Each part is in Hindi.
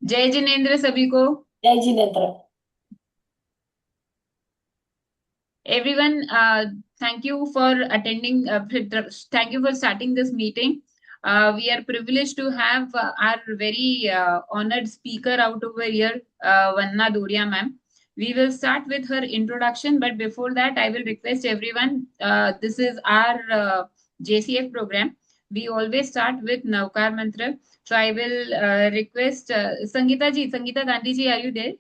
जय जिनेन्द्र सभी को। जय Jinendra. Everyone, thank you for attending. Thank you for starting this meeting. We are privileged to have our very honored speaker out over here, Vanna Doria ma'am. We will start with her introduction, but before that, I will request everyone. This is our JCF program. We always start with Navkar Mantra. So I will request Sangeeta ji, Sangeeta Gandhi ji, are you there?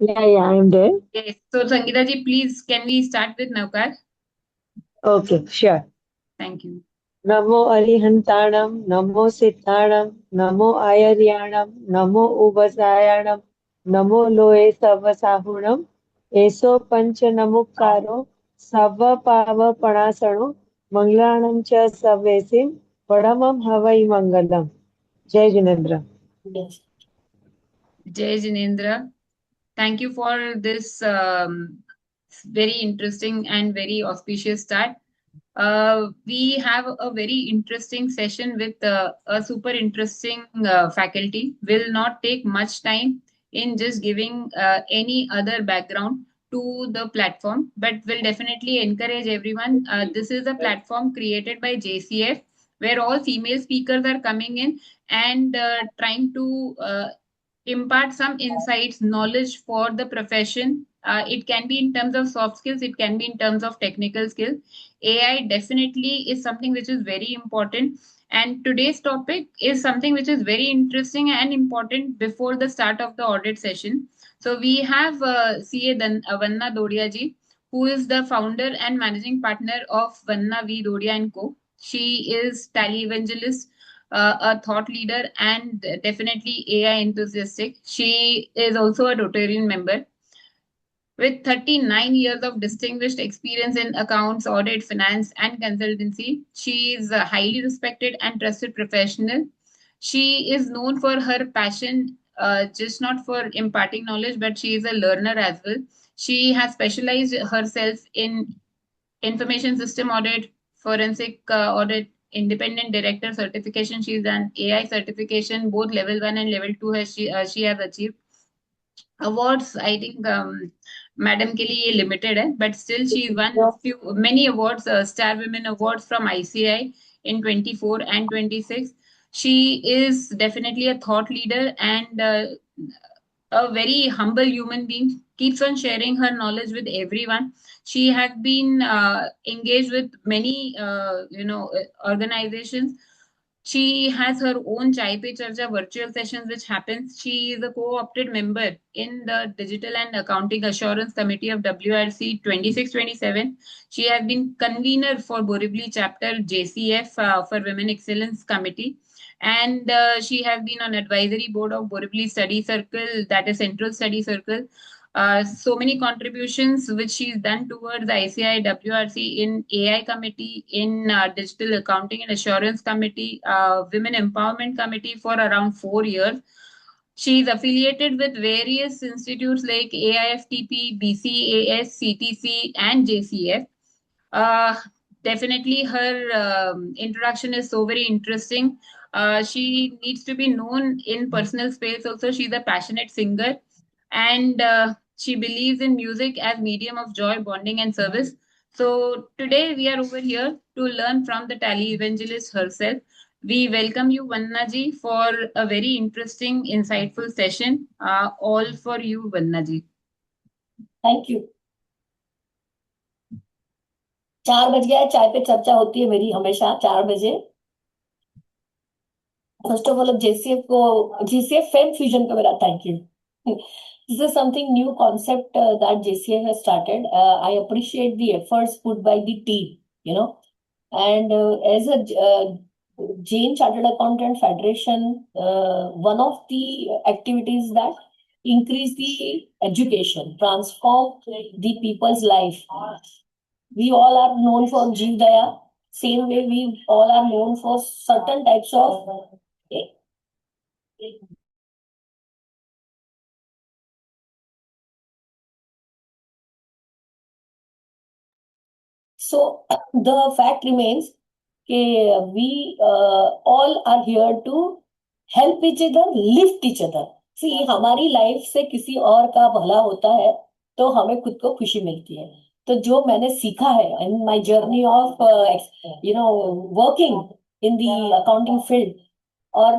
Yeah, I'm there. Yes. So Sangeeta ji, please can we start with Navkar? Okay, sure. Thank you. Namo Arihantanam, Namo Siddhanam, Namo Ayaryanam, Namo Ubasayanam, Namo Loe Savasahunam, Eso Pancha Namukkaro, Sava Pava Panasano, Manglanam Cha Savesim, Padamam Havai Mangalam. Jai Jinendra. Yes. Jai Jinendra. Thank you for this very interesting and very auspicious start. We have a very interesting session with a super interesting faculty. Will not take much time in just giving any other background to the platform, but will definitely encourage everyone. This is a platform created by JCF where all female speakers are coming in and trying to impart some insights, knowledge for the profession. It can be in terms of soft skills, it can be in terms of technical skills. AI definitely is something which is very important. And today's topic is something which is very interesting and important before the start of the audit session. So we have Vanna Dodia ji, who is the founder and managing partner of Vanna V. Dodia and Co. She is tally evangelist, a thought leader, and definitely AI enthusiastic. She is also a Rotarian member. With 39 years of distinguished experience in accounts, audit, finance, and consultancy, she is a highly respected and trusted professional. She is known for her passion, just not for imparting knowledge, but she is a learner as well. She has specialized herself in information system audit, forensic audit, independent director certification. She's done AI certification, both level 1 and level 2 has she has achieved. Awards, I think madam के लिए ये limited है, but still she won few many awards, Star Women Awards from ICI in 24 and 26. She is definitely a thought leader and a very humble human being, keeps on sharing her knowledge with everyone. She has been engaged with many organizations. She has her own Chai Pe Charcha virtual sessions which happens. She is a co-opted member in the Digital and Accounting Assurance Committee of WRC 2627. She has been convener for Borivali chapter JCF for Women Excellence Committee, and she has been on advisory board of Borivali Study Circle, that is Central Study Circle. So many contributions which she's done towards the ICI WRC in AI committee, in digital accounting and assurance committee, women empowerment committee for around 4 years. She is affiliated with various institutes like AIFTP, BCAS, CTC, and JCF. Uh, Definitely, her introduction is so very interesting. She needs to be known in personal space also. She's a passionate singer, and she believes in music as medium of joy, bonding, and service. So today we are over here to learn from the tally evangelist herself. We welcome you, Vanna ji, for a very interesting, insightful session. All for you, Vanna ji. Thank you. 4 बज गया है, चाय पे चर्चा होती है मेरी हमेशा 4 बजे। फर्स्ट ऑफ ऑल जेसीएफ को, जेसीएफ फेम फ्यूजन को मेरा thank you. This is something new concept that JCF has started. I appreciate the efforts put by the team, you know. And as a Jain Chartered Accountant Federation, one of the activities that increase the education, transform the people's life. We all are known for Jeev Daya. Same way, we all are known for certain types of. So the fact remains, we all are here to help each other, lift each other. See, हमारी लाइफ से किसी और का भला होता है तो हमें खुद को खुशी मिलती है। तो जो मैंने सीखा है in my journey of working in the accounting field, और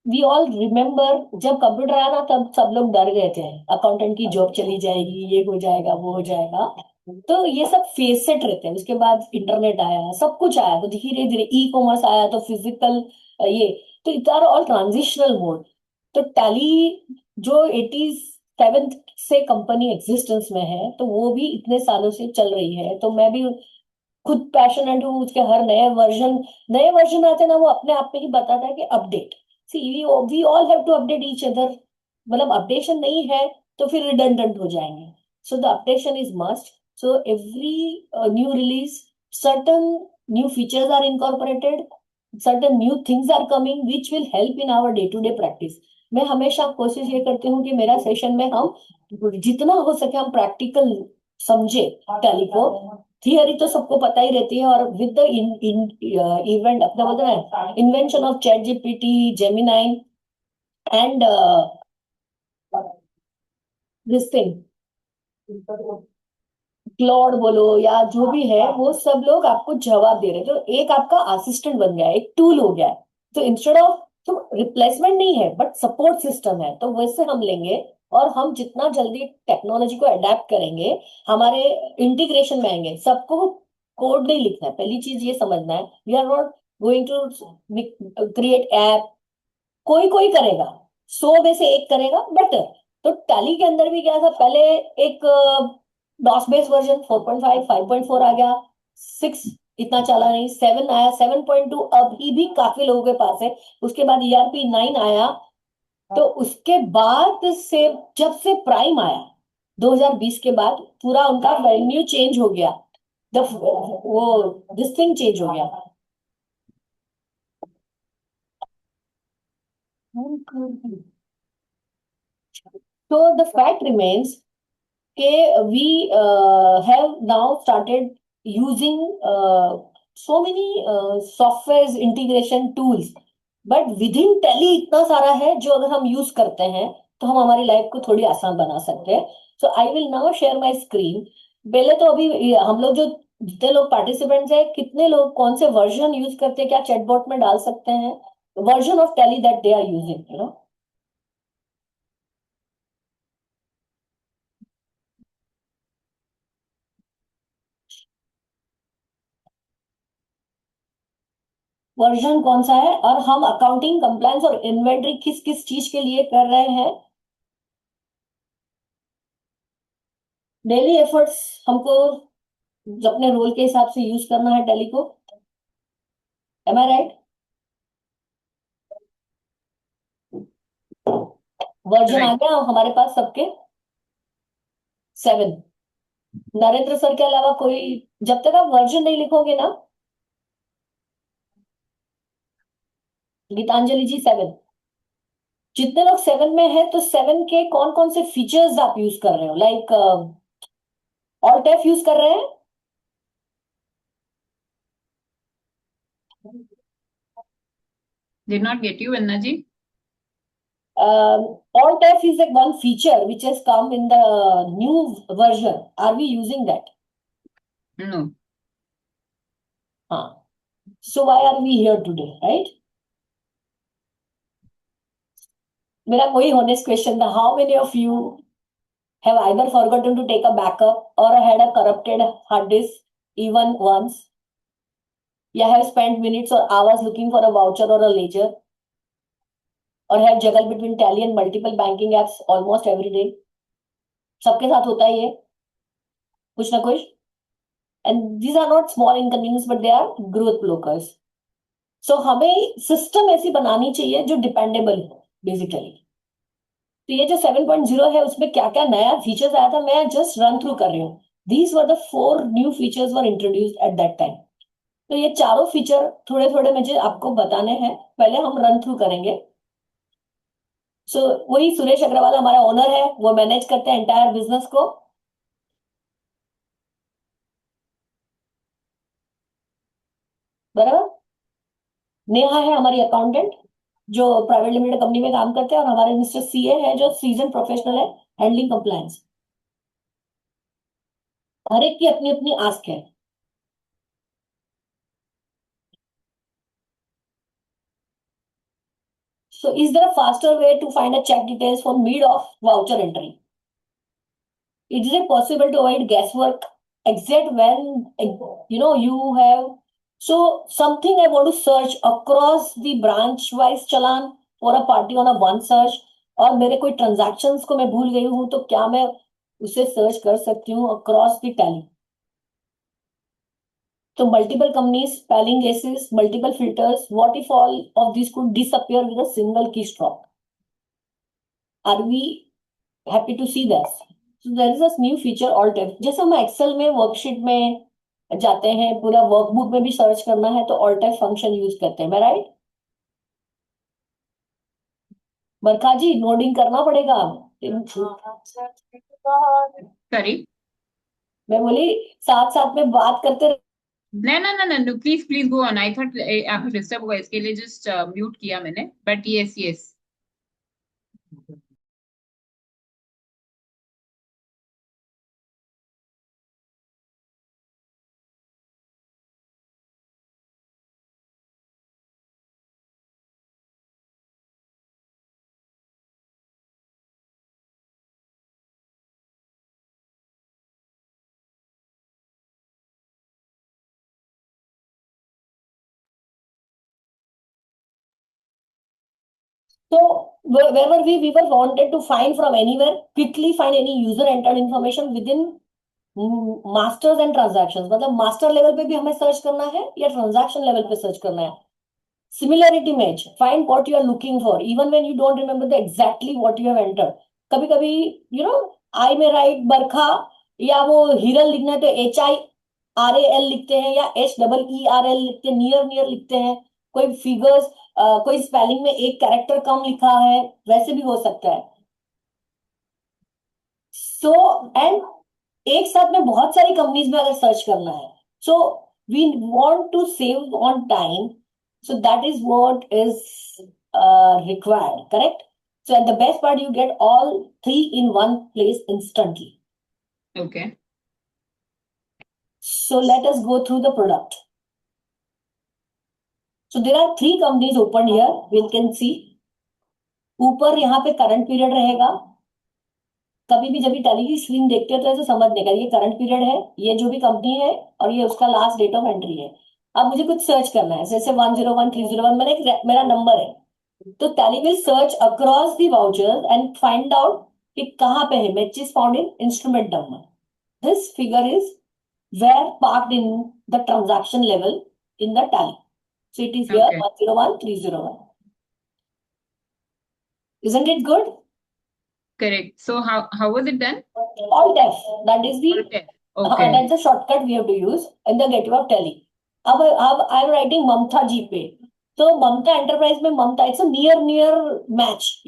वी ऑल रिमेम्बर जब कंप्यूटर आया ना तब सब लोग डर गए थे, अकाउंटेंट की जॉब चली जाएगी, ये हो जाएगा वो हो जाएगा। तो ये सब फेस सेट रहते हैं। उसके बाद इंटरनेट आया, सब कुछ आया, तो धीरे धीरे ई कॉमर्स आया, तो फिजिकल ये, तो it are all transitional mode. तो टैली जो 87 से कंपनी एग्जिस्टेंस में है, तो वो भी इतने सालों से चल रही है। तो मैं भी खुद पैशनेट हूँ उसके। हर नए वर्जन आते हैं ना, वो अपने आप में ही बताता है कि update. See, we all have to update each other. मतलब अपडेशन नहीं है तो फिर रिडंडेंट हो जाएंगे। So the updation is must. So every new release, certain new features are incorporated, certain new things are coming which will help in our day to day practice। मैं हमेशा कोशिश ये करती हूँ कि मेरा सेशन में हम जितना हो सके हम प्रैक्टिकल समझे टैली को। थियरी तो सबको पता ही रहती है, और विद द इवेंट अपना बोलते हैं invention of chat GPT, Gemini and this thing, Claude बोलो या जो भी है, वो सब लोग आपको जवाब दे रहे हैं। तो एक आपका असिस्टेंट बन गया है, एक टूल हो गया है। तो इंस्टेड ऑफ, तो रिप्लेसमेंट नहीं है बट सपोर्ट सिस्टम है। तो वैसे हम लेंगे, और हम जितना जल्दी टेक्नोलॉजी को अडेप्ट करेंगे, हमारे इंटीग्रेशन में आएंगे। सबको कोड नहीं लिखना है, पहली चीज ये समझना है। We are not going to create app. कोई कोई करेगा, 100 में से एक करेगा बेटर। तो टैली के अंदर भी क्या था, पहले एक डॉस बेस वर्जन 4.5, 5.4 आ गया, 6 इतना चला नहीं, 7 आया, 7.2 अभी भी काफी लोगों के पास है। उसके बाद ईआरपी 9 आया। तो उसके बाद से, जब से प्राइम आया 2020 के बाद, पूरा उनका वेन्यू चेंज हो गया। वो दिस थिंग चेंज हो गया। तो द फैक्ट रिमेन्स के we have now started using so many softwares integration tools, but within Tally इतना सारा है जो अगर हम यूज करते हैं तो हम हमारी लाइफ को थोड़ी आसान बना सकते हैं। So I will now share my screen. पहले तो अभी हम लोग जो जितने लोग पार्टिसिपेंट्स हैं, कितने लोग कौन से वर्जन यूज करते हैं, क्या चैटबॉट में डाल सकते हैं version of Tally that they are using, version कौन सा है, और हम अकाउंटिंग कंप्लायंस और इन्वेंटरी किस किस चीज के लिए कर रहे हैं। डेली एफर्ट्स हमको अपने रोल के हिसाब से यूज करना है टैली को। एम आई राइट? वर्जन आ Right. गया हमारे पास सबके 7। नरेंद्र सर के अलावा कोई, जब तक आप वर्जन नहीं लिखोगे ना, गीतांजलि जी 7। जितने लोग 7 में है, तो 7 के कौन कौन से फीचर्स आप यूज कर रहे हो, लाइक ऑल्ट एफ यूज कर रहे हैं? Did not get you, Anna ji. Alt F is like one feature which has come in the new version. Are we using that? No. हाँ. So why are we here today, right? मेरा वही honest question था. How many of you have either forgotten to take a backup or had a corrupted hard disk even once? या have spent minutes or hours looking for a voucher or a ledger? Or have juggled between Tally and multiple banking apps almost every day? सबके साथ होता है ये कुछ ना कुछ। And these are not small inconveniences, but they are growth blockers. So हमें सिस्टम ऐसी बनानी चाहिए जो डिपेंडेबल हो बेसिकली। तो ये जो 7.0 है, उसमें क्या क्या नया फीचर्स आया था, मैं जस्ट रन थ्रू कर रही हूँ। These were the 4 new features were introduced at that time. तो ये चारों फीचर थोड़े थोड़े मुझे आपको बताने हैं, पहले हम रन थ्रू करेंगे। सो वही सुरेश अग्रवाल हमारा ओनर है, वो मैनेज करते हैं एंटायर बिजनेस को। बराबर। नेहा है हमारी अकाउंटेंट। जो प्राइवेट लिमिटेड कंपनी में काम करते हैं, और हमारे मिस्टर सीए है जो सीजन प्रोफेशनल है हैंडलिंग कंप्लायंस। हर एक की अपनी अपनी आस्क है। So is there a faster way to find a check details for mid of voucher entry? Is it possible to avoid guesswork except when you have something I want to search across the branch wise challan for a party on a one search, और मेरे कोई transactions को मैं भूल गई हूँ, तो क्या मैं उसे सर्च कर सकती हूँ across the tally? So multiple companies, spelling guesses, multiple filters. What if all of these could disappear with a single keystroke? Are we happy to see this? So there is a new feature alt F. जैसे हम एक्सेल में वर्कशीट में जाते हैं, पूरा वर्कबुक में भी सर्च करना है तो alt F फंक्शन यूज करते हैं, मैं राइट? बरखा जी नोडिंग करना पड़ेगा। सॉरी, मैं बोली साथ साथ में बात करते no no no no no, please go on. I thought आपको डिस्टर्ब हुआ, इसके लिए जस्ट म्यूट किया मैंने, but yes yes. So wherever we were wanted to find from anywhere, quickly find any user entered information within masters and transactions, मतलब मास्टर लेवल पे भी हमें सर्च करना है या ट्रांजैक्शन लेवल पे सर्च करना है। Similarity match, find what you are looking for even when you don't remember the exactly what you have entered. कभी कभी आई में राइट बरखा, या वो हिरल लिखना है तो HIRAL लिखते हैं, या HEERL लिखते हैं, नियर नियर लिखते हैं। कोई फिगर्स, कोई स्पेलिंग में एक कैरेक्टर कम लिखा है, वैसे भी हो सकता है। सो एंड एक साथ में बहुत सारी कंपनीज में अगर सर्च करना है, so we want to save on time, so that is what is required, correct? So at the best part you get all three in one place instantly. Okay, So let us go through the product. So there are three companies opened here. We can see ऊपर यहाँ पे करंट पीरियड रहेगा। कभी भी जब भी टैली की स्क्रीन देखते हो तो ऐसे समझने का, ये करंट पीरियड है, ये जो भी कंपनी है, और ये उसका लास्ट डेट ऑफ एंट्री है। अब मुझे कुछ सर्च करना है, जैसे 101301 मेरा नंबर है, तो tally will search across the vouchers and find out कि कहाँ पे है match is found in instrument number. This figure is where parked in the transaction level in the tally. So it is here okay, 101301. Isn't it good? correct. So how was it done? Alt F, that is the Okay, okay, that's the shortcut we have to use in the gateway of tally. अब I am writing Mamta GPay. So Mamta Enterprise में Mamta, it's a near match,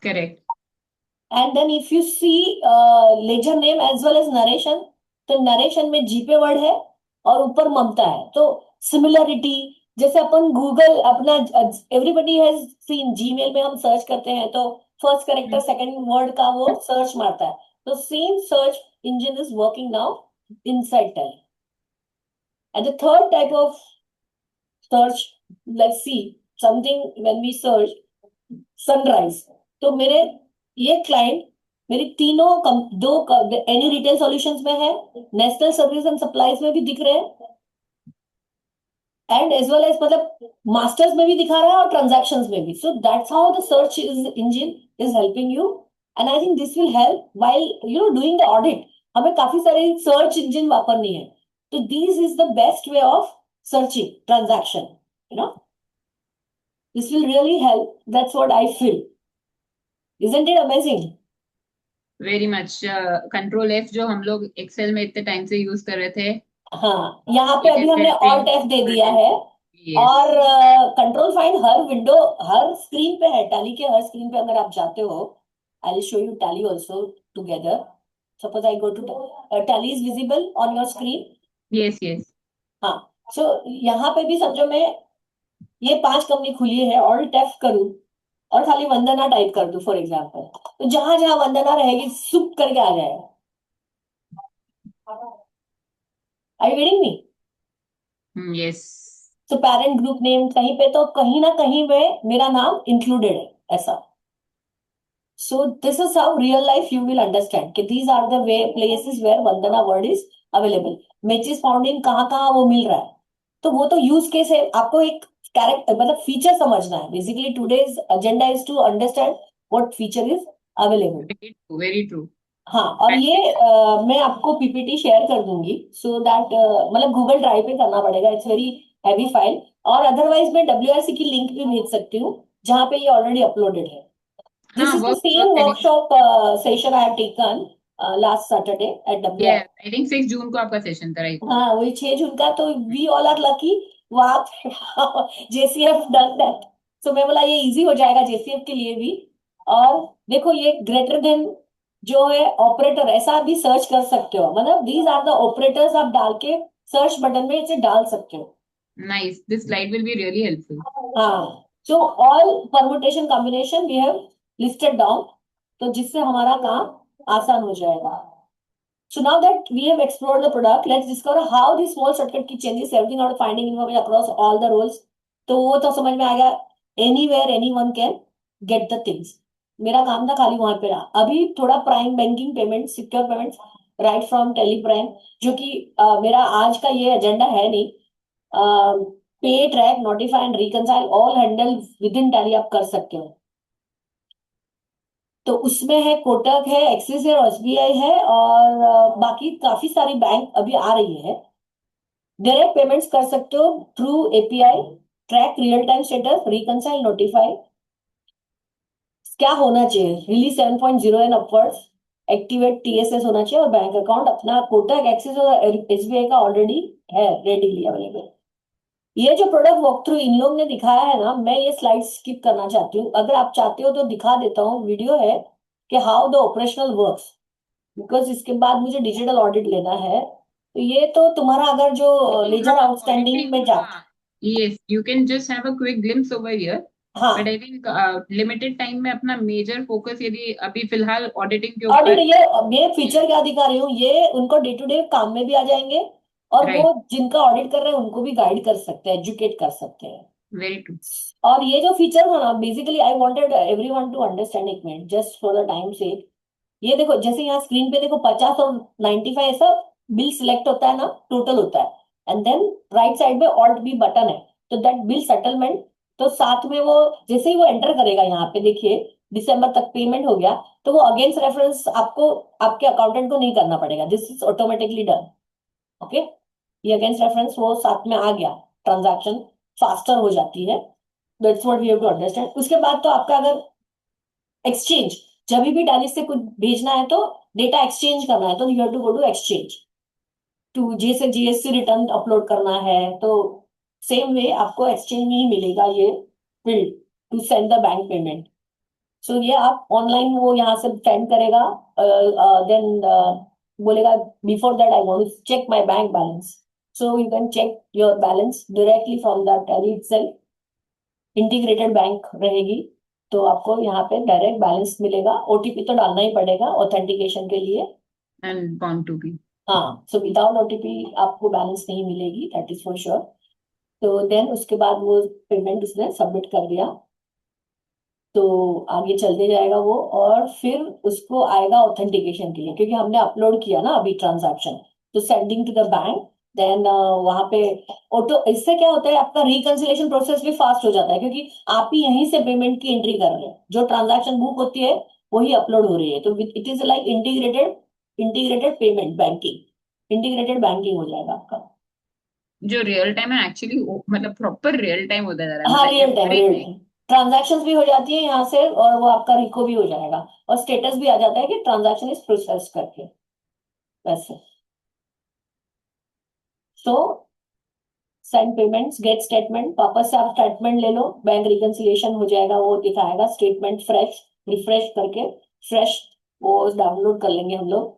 correct. And then if you see ledger name as well as narration, तो नरेशन में जीपे वर्ड है और ऊपर ममता है, तो सिमिलरिटी। जैसे अपन गूगल अपना, एवरीबडी हैज सीन जीमेल में हम सर्च करते हैं तो फर्स्ट कैरेक्टर सेकंड वर्ड का वो सर्च मारता है, तो same search engine is working now inside Tally. And the third type of search, let's see something when we search sunrise, तो मेरे ये क्लाइंट मेरी तीनों दो एनी रिटेल सॉल्यूशंस में है, नेशनल सर्विस एंड सप्लाईज में भी दिख रहे हैं, एंड एज वेल एज मतलब मास्टर्स में भी दिखा रहा है और ट्रांजैक्शंस में भी। सो that's how the search engine is helping you, and I think this will help while doing the audit. हमें काफी सारी सर्च इंजन वापरनी है, तो this is the best way of searching transaction, this will really help, that's what I feel. Isn't it amazing? Very much. Control F जो हम लोग एक्सेल में इतने टाइम से यूज कर रहे थे, हाँ, यहाँ पे it अभी is हमने helping. ऑल्ट एफ दे दिया है, Yes. और कंट्रोल फाइंड हर विंडो हर स्क्रीन पे है, टैली के हर स्क्रीन पे अगर आप जाते हो, I will show you Tally also together. Suppose I go to Tally is visible on your screen. Yes, yes. हाँ, सो यहाँ पे भी समझो मैं ये 5 कंपनी खुली है और टैप करूं और खाली वंदना टाइप कर दूं फॉर एग्जाम्पल, तो जहां जहां वंदना रहेगी सुप करके आ जाएगा। I reading me? यस। तो पेरेंट ग्रुप नेम कहीं पे तो कहीं ना कहीं में मेरा नाम इंक्लूडेड है ऐसा। So this is how real life you will understand कि these are the way places where Vandana word is available. which is found in कहाँ कहाँ वो मिल रहा है, तो वो तो यूज केस है। आपको एक कैरेक्टर मतलब फीचर समझना है। Basically today's agenda is to understand what feature is available. Very true, very true. हाँ, और ये मैं आपको पीपीटी शेयर कर दूंगी सो दैट मतलब गूगल ड्राइव पे करना पड़ेगा, इट्स वेरी हैवी फाइल। और अदरवाइज मैं WRC की लिंक भी भेज सकती हूँ जहाँ पे ये ऑलरेडी अपलोडेड है। This हाँ, is the work same work anyway. workshop session I have taken last Saturday at ये WR। आई थिंक 6 जून को आपका सेशन था, राइट? हाँ, वही 6 जून का। तो वी ऑल आर लकी वहां JCF डन दैट। तो मैं बोला ये इजी हो जाएगा JCF के लिए भी। और देखो ये ग्रेटर देन जो है ऑपरेटर ऐसा भी सर्च कर सकते हो, मतलब दीज आर द ऑपरेटर्स आप डाल के सर्च बटन में इसे डाल सकते हो। Nice, this slide will be really helpful. हाँ, so all permutation combination we have listed down, तो जिससे हमारा काम आसान हो जाएगा। So now that we have explored the product, let's discover how this small shortcut key changes everything out of finding information across all the roles। तो वो तो समझ में आ गया, anywhere anyone can get the things। मेरा काम था खाली वहां पे रहा। अभी थोड़ा prime banking payment, secure payments right from Tally Prime, जो कि मेरा आज का ये एजेंडा है नहीं। पे, track, notify and reconcile all handle with in tally आप कर सकते हो। तो उसमें है कोटक है, एक्सिस है, SBI है, और बाकी काफी सारी बैंक अभी आ रही है। डायरेक्ट पेमेंट्स कर सकते हो through API, track real time status, reconcile, notify. क्या होना चाहिए? Release 7.0 and upwards, activate TSS होना चाहिए, और बैंक अकाउंट अपना कोटक, एक्सिस और SBI का ऑलरेडी है रेडीली अवेलेबल। ये जो प्रोडक्ट वॉक थ्रू इन लोग ने दिखाया है ना, मैं ये स्लाइड स्किप करना चाहती हूँ। अगर आप चाहते हो तो दिखा देता हूँ, वीडियो है कि how the operational works, because इसके बाद मुझे डिजिटल ऑडिट लेना है। तो ये तो तुम्हारा अगर जो लेजर हाँ, आउटस्टैंडिंग ऑडिटिंग, में जा। हाँ। Yes, you can just have a quick glimpse over here. But हाँ, आई थिंक लिमिटेड टाइम में अपना मेजर फोकस यदि अभी फिलहाल ऑडिटिंग के ऑडिट ऊपर। ये फीचर क्या दिखा रही हूँ, ये उनको डे टू डे काम में भी आ जाएंगे, और वो राइट, जिनका ऑडिट कर रहे हैं उनको भी गाइड कर सकते हैं, एजुकेट कर सकते हैं। Very true. और ये जो फीचर था ना, basically I wanted everyone to understand, एक minute just for the time से। ये देखो, जैसे यहाँ स्क्रीन पे देखो 50 और 95 ऐसा बिल सिलेक्ट होता है ना, टोटल होता है, एंड देन राइट साइड में ऑल्ट बी बटन है, तो दैट बिल सेटलमेंट। तो साथ में वो जैसे ही वो एंटर करेगा यहाँ पे देखिए दिसंबर तक पेमेंट हो गया, तो वो अगेंस्ट रेफरेंस आपको आपके अकाउंटेंट को नहीं करना पड़ेगा, this is automatically done. Okay, ये अगेंस्ट रेफरेंस वो साथ में आ गया, ट्रांजैक्शन फास्टर हो जाती है। That's what we have to understand. उसके बाद तो आपका अगर एक्सचेंज, जब भी टैली से कुछ भेजना है तो डेटा एक्सचेंज करना है, तो you have to go to exchange. To जैसे GST रिटर्न अपलोड करना है तो सेम वे आपको एक्सचेंज में ही मिलेगा ये field to send the bank payment. So ये आप ऑनलाइन वो यहाँ से सेंड करेगा, देन बोलेगा before that I want to check my bank balance, so you can check your balance directly from that Tally itself. Integrated bank रहेगी, तो आपको यहाँ पे डायरेक्ट बैलेंस मिलेगा। OTP तो डालना ही पड़ेगा ऑथेंटिकेशन के लिए। And bound to be. हाँ, सो विदाउट OTP आपको बैलेंस नहीं मिलेगी, दैट इज फॉर श्योर। तो देन उसके बाद वो पेमेंट उसने सबमिट कर दिया, तो आगे चलते जाएगा वो, और फिर उसको आएगा ऑथेंटिकेशन के लिए, क्योंकि हमने अपलोड किया ना अभी ट्रांजैक्शन, तो sending to the bank. Then वहां पे ऑटो, इससे क्या होता है आपका रिकंसिलेशन प्रोसेस भी फास्ट हो जाता है, क्योंकि आप ही यहीं से पेमेंट की एंट्री कर रहे हैं, जो ट्रांजैक्शन बुक होती है वही अपलोड हो रही है। तो it is like integrated integrated payment banking, integrated banking हो जाएगा आपका। जो रियल टाइम है एक्चुअली, मतलब प्रॉपर रियल टाइम होता जा रहा है, हाँ, मतलब real time, real everything. Time transactions भी हो जाती है यहाँ से, और वो आपका रिको भी हो जाएगा, और स्टेटस भी आ जाता है कि ट्रांजैक्शन इज प्रोसेस करके, वैसे। So send payments, get statement, वापस से आप स्टेटमेंट ले लो, बैंक रिकंसिलिएशन हो जाएगा, वो दिखाएगा स्टेटमेंट फ्रेश, रिफ्रेश करके फ्रेश वो डाउनलोड कर लेंगे हम लोग।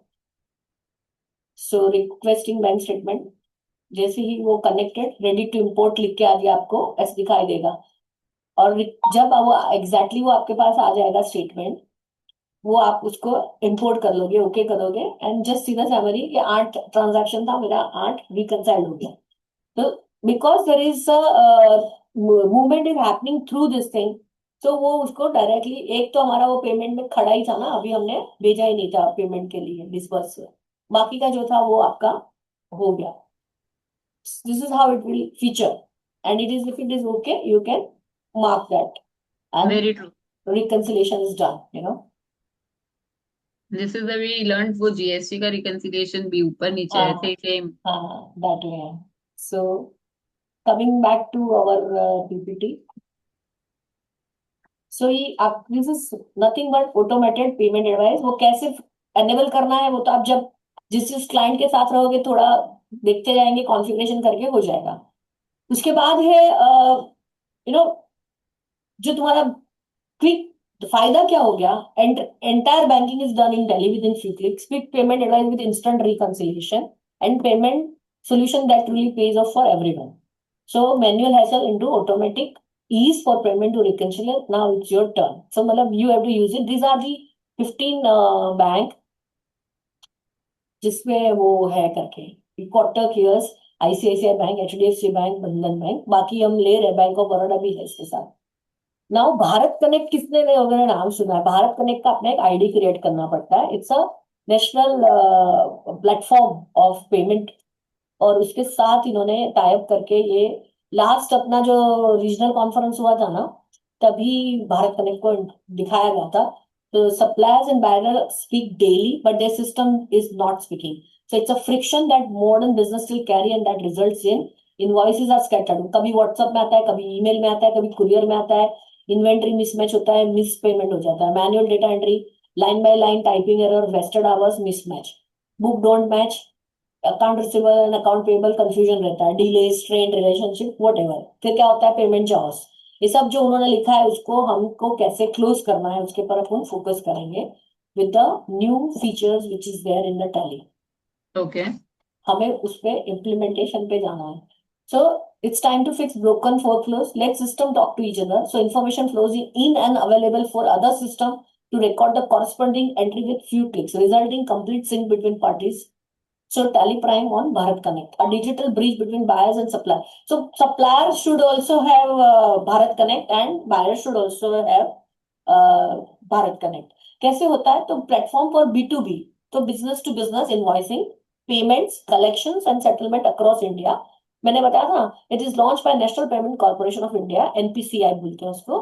सो रिक्वेस्टिंग बैंक स्टेटमेंट, जैसे ही वो कनेक्टेड रेडी टू इम्पोर्ट लिख के आ दिया आपको ऐसे दिखाई देगा। और जब वो एग्जैक्टली वो आपके पास आ जाएगा स्टेटमेंट, वो आप उसको इंपोर्ट कर लोगे, ओके करोगे and just see the summary कि 8 ट्रांजैक्शन था मेरा, 8 रिकनसाइल्ड हो गया। तो because there is movement is happening through this thing, तो वो उसको डायरेक्टली, एक तो हमारा वो पेमेंट में खड़ा ही था ना, अभी हमने भेजा ही नहीं था पेमेंट के लिए डिस्बर्स, बाकी का जो था वो आपका हो गया। This is how it will feature and it is, if it is okay you can mark that and Very true. reconciliation is done, you know. This is the way we learned वो जीएसटी का रिकंसिलिएशन भी ऊपर नीचे हाँ ऐसे ही सेम। हाँ, that way है। So coming back to our PPT, so ये आप, this is nothing but automated payment advice। वो कैसे enable करना है वो तो आप जब जिस क्लाइंट के साथ रहोगे थोड़ा देखते जाएंगे, कॉन्फ़िगरेशन करके हो जाएगा। उसके बाद है यू नो जो तुम्हारा क्विक, फायदा क्या हो गया, entire banking is done in Delhi with in few clicks, quick payment advice with instant reconciliation and payment solution that really pays off for everyone. So manual hassle into automatic ease for payment to reconcile. Now it's your turn. So matlab you have to use it. These are the 15 bank जिसमें वो है करके, Kotak, yes, ICICI bank, HDFC bank, बंधन बैंक, बाकी हम ले रहे, बैंक ऑफ बड़ौदा भी है इसके साथ। नाउ भारत कनेक्ट किसने वगैरह नाम सुना है? भारत कनेक्ट का अपना एक आईडी क्रिएट करना पड़ता है। It's a national platform of payment, और उसके साथ इन्होंने टाई अप करके ये लास्ट अपना जो रीजनल कॉन्फ्रेंस हुआ था ना, तभी भारत कनेक्ट को दिखाया गया था। तो suppliers and buyer speak daily but their system is not speaking, so it's a friction that modern business will carry and that results in invoices are scattered. कभी व्हाट्सएप में आता है, कभी ईमेल में आता है, कभी कुरियर में आता है, इन्वेंट्री मिसमैच होता है, मिस पेमेंट हो जाता है, manual data entry, line by line typing error, wasted hours, mismatch, book don't match, account receivable and account payable confusion रहता है, डिले, स्ट्रेन रिलेशनशिप, व्हाटएवर। फिर क्या होता है, पेमेंट चार्ज। ये सब जो उन्होंने लिखा है उसको हमको कैसे क्लोज करना है उसके पर अपन फोकस करेंगे with the new features which is there in the Tally. Okay, हमें उस पे इम्प्लीमेंटेशन पे जाना है। So it's time to fix broken workflows, let system talk to each other so information flows in and available for other system to record the corresponding entry with few clicks, resulting complete sync between parties. So Tally Prime on Bharat Connect, a digital bridge between buyers and suppliers. So suppliers should also have Bharat Connect and buyers should also have Bharat Connect. कैसे होता है? तो प्लेटफॉर्म फॉर B2B, तो business to business invoicing, payments, collections and settlement across India. मैंने बताया था it is launch by national payment corporation of India, NPCI बोलते हैं उसको।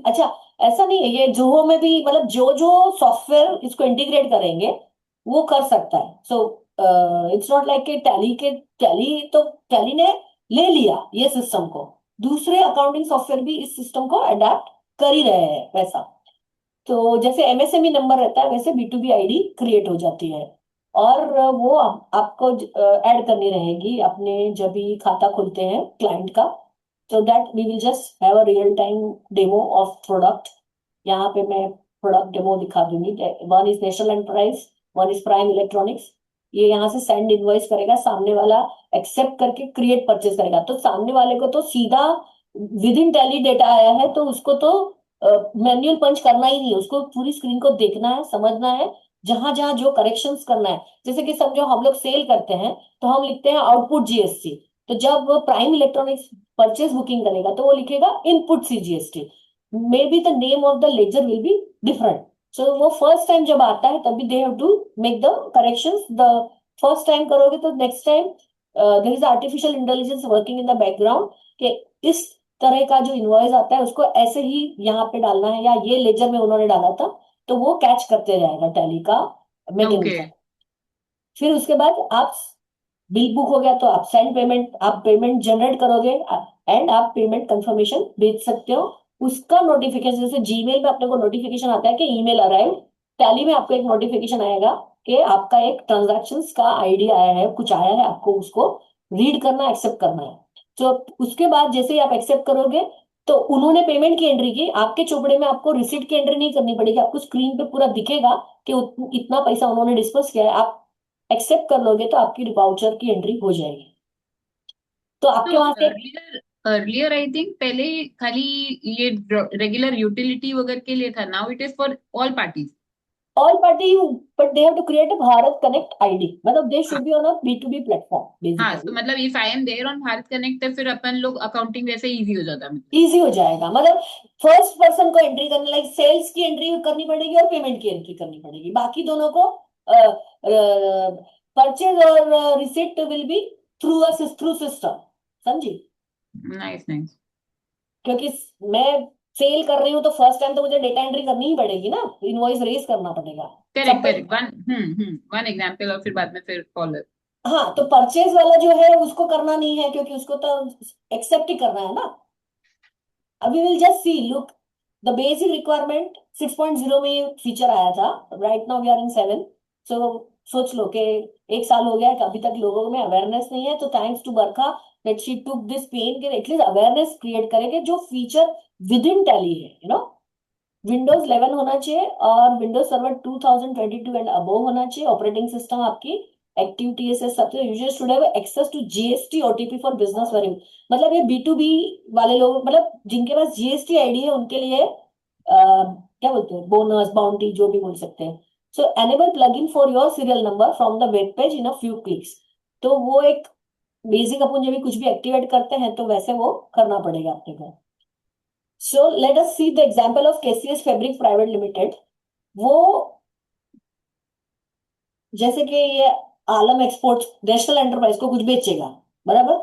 अच्छा, ऐसा नहीं है, ये जोहो में भी, मतलब जो जो सॉफ्टवेयर इसको इंटीग्रेट करेंगे वो कर सकता है। So it's not like tally ने ले लिया ये सिस्टम को, दूसरे अकाउंटिंग सॉफ्टवेयर भी इस सिस्टम को अडेप्ट कर ही रहे हैं वैसा। तो जैसे एमएसएमई नंबर रहता है वैसे B2B आईडी क्रिएट हो जाती है, और वो आपको ऐड करनी रहेगी अपने जब भी खाता खोलते हैं क्लाइंट का। so that we will just have a real time demo of product। यहाँ पे मैं प्रोडक्ट डेमो दिखा दूंगी। One is national enterprise, one is prime electronics. ये यहाँ से सेंड इनवॉइस करेगा, सामने वाला एक्सेप्ट करके क्रिएट परचेस करेगा, तो सामने वाले को तो सीधा विद इन टैली डेटा आया है, तो उसको तो मैन्युअल पंच करना ही नहीं है, उसको पूरी स्क्रीन को देखना है, समझना है, जहां जहां जो करेक्शंस करना है। जैसे कि समझो हम लोग सेल करते हैं तो हम लिखते हैं आउटपुट जीएसटी, तो जब वो प्राइम इलेक्ट्रॉनिक्स परचेज बुकिंग करेगा तो वो लिखेगा input CGST, may be the name of the ledger will be different. So वो फर्स्ट टाइम जब आता है तभी they have to make the corrections. The first time करोगे तो next time there is artificial intelligence working in the background कि इस तरह का जो इनवॉइस आता है उसको ऐसे ही यहाँ पे डालना है, या ये लेजर में उन्होंने डाला था, तो वो कैच करते जाएगा टैली का ओके, मैकेनिज्म। फिर उसके बाद आप बिल बुक हो गया तो आप सेंड पेमेंट, आप पेमेंट जनरेट करोगे एंड आप पेमेंट कंफर्मेशन भेज सकते हो। उसका नोटिफिकेशन, जैसे जीमेल में अपने को नोटिफिकेशन आता है कि ईमेल अराइव, टैली में आपको एक नोटिफिकेशन आएगा कि आपका एक ट्रांजैक्शन का आईडी आया है, कुछ आया है, आपको उसको रीड करना, एक्सेप्ट करना है। तो उसके बाद जैसे ही आप एक्सेप्ट करोगे तो उन्होंने पेमेंट की एंट्री की, आपके चोपड़े में आपको रिसीट की एंट्री नहीं करनी पड़ेगी, आपको स्क्रीन पे पूरा दिखेगा कि इतना पैसा उन्होंने डिस्पर्स किया है। आप एक्सेप्ट कर लोगे तो आपकी वाउचर की एंट्री हो जाएगी। तो आपके तो वहां से अर्लियर अर्लियर आई थिंक पहले खाली ये रेगुलर यूटिलिटी वगैरह के लिए था, now it is for all parties. All party, but they have to create a Bharat Connect ID, मतलब they should be on a B2B platform हाँ, तो बेसिकली। मतलब if I am there on Bharat Connect तो फिर अपन लोग अकाउंटिंग वैसे इजी हो जाता है मतलब। इजी हो जाएगा, मतलब फर्स्ट पर्सन को एंट्री करने, लाइक सेल्स की एंट्री करनी पड़ेगी और पेमेंट की एंट्री करनी पड़ेगी, बाकी दोनों को परचेज और receipt will be through system, समझी? Nice nice. क्योंकि मैं सेल कर रही हूँ तो फर्स्ट टाइम तो मुझे डेटा एंट्री करनी ही पड़ेगी ना, इनवॉइस रेज करना पड़ेगा। Correct suppose, correct, one example और फिर बाद में फिर फॉलो। हाँ, तो परचेज वाला जो है उसको करना नहीं है, क्योंकि उसको तो एक्सेप्ट ही करना है ना। अभी will just see, look, the basic requirement 6.0 में ये फीचर आया था, right now we are in 7। सो सोच लो कि 1 साल हो गया है कि अभी तक लोगों में अवेयरनेस नहीं है, तो thanks to Barkha that she took this pain के एटलीस्ट अवेयरनेस क्रिएट करेंगे, जो फीचर विद इन टैली है, विंडोज 11 होना चाहिए और विंडोज सर्वर 2022 एंड अबोव होना चाहिए, ऑपरेटिंग सिस्टम आपकी एक्टिव TSS सबसे, user should have access to GST OTP for business वेरिंग। मतलब ये B2B वाले लोग, मतलब जिनके पास GST आईडी है उनके लिए क्या बोलते हैं, बोनस बाउंटी जो भी बोल सकते हैं। So enable plugin for your serial number from the web page in a few clicks. तो वो एक बेसिक, अपन जब भी कुछ भी एक्टिवेट करते हैं तो वैसे वो करना पड़ेगा अपने को। So let us see the example of KCS fabric private limited. वो जैसे कि ये आलम एक्सपोर्ट्स नेशनल एंटरप्राइज को कुछ बेचेगा, बराबर,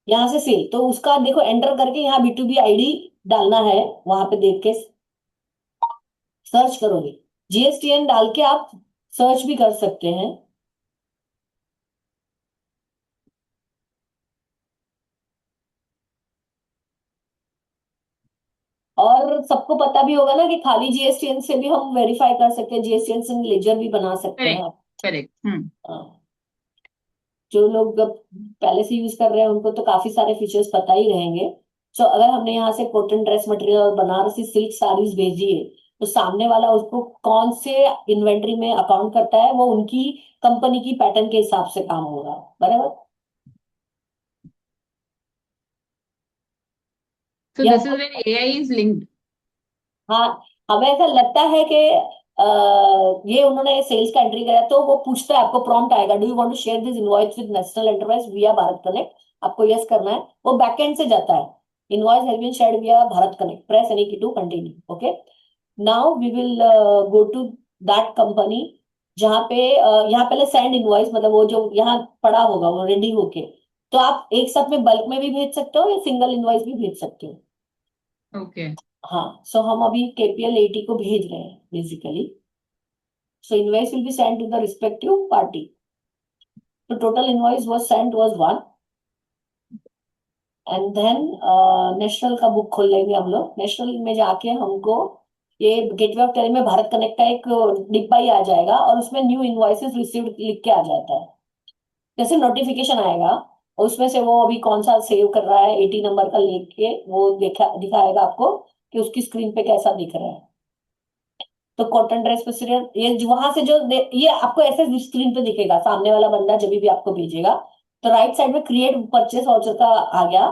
यहाँ से सेल, तो उसका देखो एंटर करके यहाँ B2B आईडी डालना है, वहां पे देख के सर्च करोगे, GSTN डाल के आप सर्च भी कर सकते हैं। और सबको पता भी होगा ना कि खाली GSTN से भी हम वेरीफाई कर सकते हैं, GSTN से लेजर भी बना सकते हैं करेक्ट आप। करेक्ट। हाँ, जो लोग अब पहले से यूज कर रहे हैं उनको तो काफी सारे फीचर्स पता ही रहेंगे। सो अगर हमने यहाँ से कॉटन ड्रेस मटेरियल और बनारसी सिल्क साड़ीज भेजी है, तो सामने वाला उसको कौन से इन्वेंट्री में अकाउंट करता है, वो उनकी कंपनी की पैटर्न के हिसाब से काम होगा, बराबर। सो या this is where AI is linked. हाँ, हमें ऐसा लगता है कि ये उन्होंने सेल्स का एंट्री करा, तो वो पूछता है, आपको प्रॉम्प्ट आएगा, do you want to share this invoice with national enterprise via Bharat connect, आपको यस करना है, वो बैकएंड से जाता है, invoice has been shared via Bharat Connect, press any key to continue, okay. Now we will go to that company, जहाँ पे यहाँ पहले सेंड इनवॉइस, मतलब वो जो यहाँ पड़ा होगा वो रेडी होके, तो आप एक साथ में बल्क में भी भेज सकते हो या सिंगल इनवॉइस भी भेज सकते हो। ओके। हाँ, सो हम अभी KPL 80 को भेज रहे हैं basically. So invoice will be sent to the respective party. The total invoice was sent was 1, and then national का बुक खोल लेंगे हम लोग, नेशनल में जाके हमको ये गेटवे ऑफ टेली में भारत कनेक्ट का एक डिब्बा ही आ जाएगा और उसमें न्यू इनवॉइसेस रिसीव्ड लिख के आ जाता है, जैसे नोटिफिकेशन आएगा, और उसमें से वो अभी कौन सा सेव कर रहा है 80 नंबर का लेके वो दिखाएगा आपको कि उसकी स्क्रीन पे कैसा दिख रहा है। तो कॉटन ड्रेस पे सीरियल, ये वहां से जो ये आपको ऐसे स्क्रीन पे दिखेगा, सामने वाला बंदा जब भी आपको भेजेगा, तो राइट साइड में क्रिएट परचेस वाउचर का आ गया,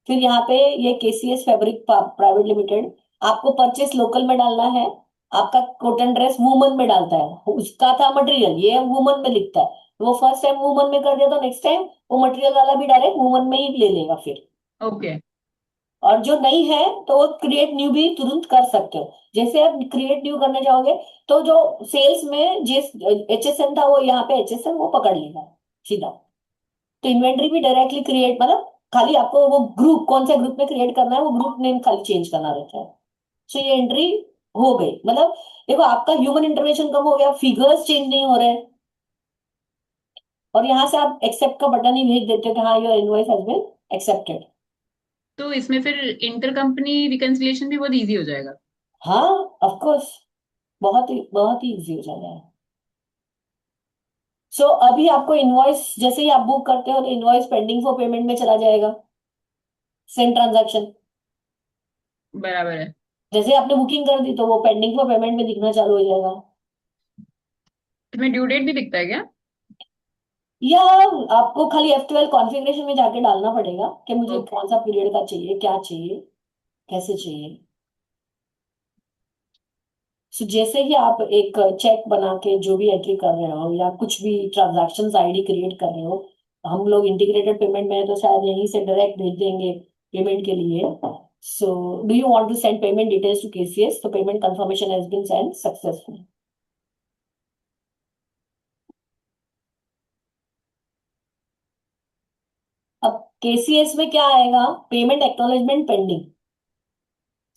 फिर यहाँ पे ये KCS फैब्रिक प्राइवेट लिमिटेड, आपको परचेस लोकल में डालना है, आपका कॉटन ड्रेस वुमन में डालता है, उसका था मटेरियल, ये वुमन में लिखता है, वो फर्स्ट टाइम वुमन में कर दिया तो नेक्स्ट टाइम वो मटेरियल वाला भी डायरेक्ट वुमन में ही ले लेगा फिर। ओके। और जो नहीं है तो वो क्रिएट न्यू भी तुरंत कर सकते हो, जैसे आप क्रिएट न्यू करने जाओगे तो जो सेल्स में जिस HSN था वो यहाँ पे HSN वो पकड़ लेगा सीधा, तो इन्वेंट्री भी डायरेक्टली क्रिएट, मतलब खाली आपको वो ग्रुप कौन सा ग्रुप में क्रिएट करना है वो ग्रुप नेम खाली चेंज करना रहता है। सो ये एंट्री हो गई, मतलब देखो आपका ह्यूमन इंटरवेंशन कम हो गया, फिगर्स चेंज नहीं हो रहे, और यहाँ से आप एक्सेप्ट का बटन ही भेज देते हो कि हाँ your invoice has been accepted. तो इसमें फिर इंटर कंपनी रिकंसिलिएशन भी बहुत इजी हो जाएगा। हाँ, ऑफ कोर्स, बहुत ही इजी हो जाएगा। सो अभी आपको इनवॉइस जैसे ही आप बुक करते हो तो इनवॉइस पेंडिंग फॉर पेमेंट में चला जाएगा, सेम ट्रांजैक्शन, बराबर है। जैसे आपने बुकिंग कर दी तो वो पेंडिंग फॉर पेमेंट में दिखना चालू हो जाएगा। इसमें ड्यू डेट भी दिखता है क्या? या आपको खाली F12 कॉन्फ़िगरेशन में जाके डालना पड़ेगा कि मुझे ओके। कौन सा पीरियड का चाहिए, क्या चाहिए, कैसे चाहिए। सो जैसे ही आप एक चेक बना के जो भी एंट्री कर रहे हो या कुछ भी ट्रांजैक्शन आईडी क्रिएट कर रहे हो, हम लोग इंटीग्रेटेड पेमेंट में है तो शायद यहीं से डायरेक्ट भेज देंगे पेमेंट के लिए। So do you want to send payment details to KCS? तो payment confirmation has been send successful. अब केसीएस में क्या आएगा? Payment acknowledgement pending.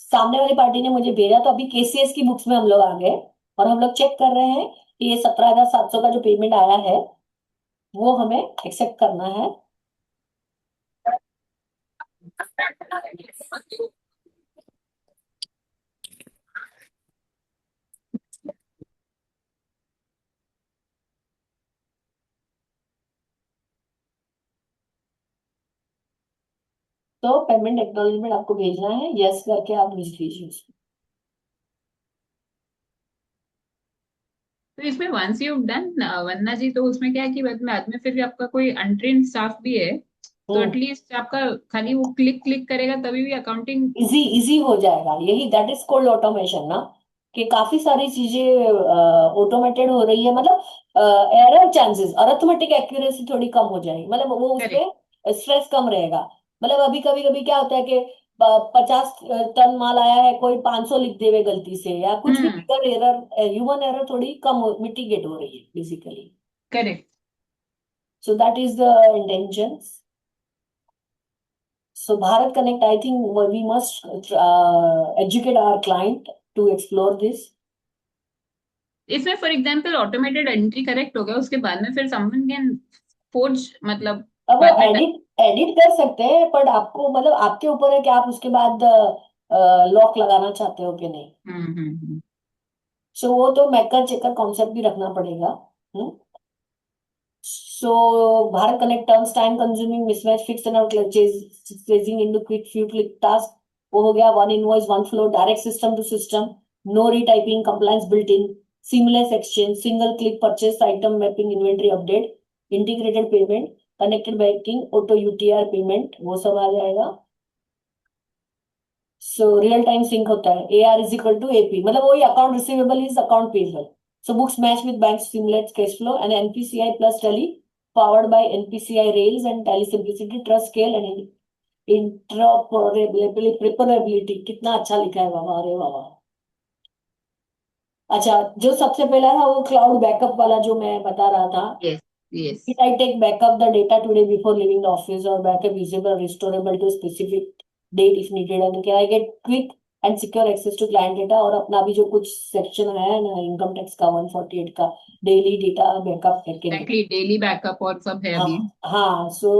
सामने वाली पार्टी ने मुझे भेजा तो अभी केसीएस की बुक्स में हम लोग आ गए और हम लोग चेक कर रहे हैं कि ये 17,700 का जो पेमेंट आया है वो हमें एक्सेप्ट करना है। तो पेमेंट एक्नॉलेजमेंट आपको भेजना है, यस करके आप भेज दीजिए उसको। तो इसमें वंस यू डन वंदना जी, तो उसमें क्या है कि बाद में फिर भी आपका कोई अनट्रेन्ड स्टाफ भी है, तो हम्म। एटलीस्ट आपका खाली वो क्लिक क्लिक करेगा तभी भी अकाउंटिंग। इजी इजी हो जाएगा, यही दैट इज कॉल्ड ऑटोमेशन ना, कि काफी सारी चीजें ऑटोमेटेड हो रही है। मतलब एरर चांसेस, अरिथमेटिक एक्यूरेसी थोड़ी कम हो जाएगी, मतलब वो करेक्ट। उसपे स्ट्रेस कम रहेगा। मतलब अभी कभी कभी क्या होता है कि 50 टन माल आया है, कोई 500 लिख देवे गलती से या कुछ भी, हम्म। बिगर एरर, ह्यूमन एरर थोड़ी कम मिटिगेट हो रही है basically. Correct. So that is the intention. So Bharat Connect, I think we must educate our client to explore this. इसमें for example automated entry correct हो गया, उसके बाद में फिर समवन कैन फोर्ज, मतलब अब वो बाद में एडिट एडिट कर सकते हैं, बट आपको मतलब आपके ऊपर है कि आप उसके बाद लॉक लगाना चाहते हो कि नहीं। हम्म। सो वो तो मैकर चेकर कॉन्सेप्ट भी रखना पड़ेगा। Hmm. So Bharat Connect turns time consuming mismatch fix and chasing into quick few click task. वो हो गया, one invoice one flow, direct system to system, no retyping, compliance built in, seamless exchange, single click purchase, item mapping, inventory update, integrated payment, connected banking, auto UTR payment, वो सब आ जाएगा। सो रियल टाइम सिंक होता है, AR is equal to AP, मतलब वही account receivable is account payable. So books match with bank simulates cash flow and NPCI plus Tally, powered by NPCI Rails and Tally Simplicity, Trust Scale and interoperability। कितना अच्छा लिखा है बाबा, अरे बाबा। अच्छा, जो सबसे पहला था वो क्लाउड बैकअप वाला जो मैं बता रहा था। Yes. Yes. Did I take backup the data today before leaving the office, or backup visible, restorable to specific date if needed? And can I get quick and secure access to client data? और अपना भी जो कुछ सेक्शन है ना इनकम टैक्स का 148 का, डेली डेटा बैकअप करके नहीं। एक्चुअली डेली बैकअप और सब है हाँ अभी। हाँ, so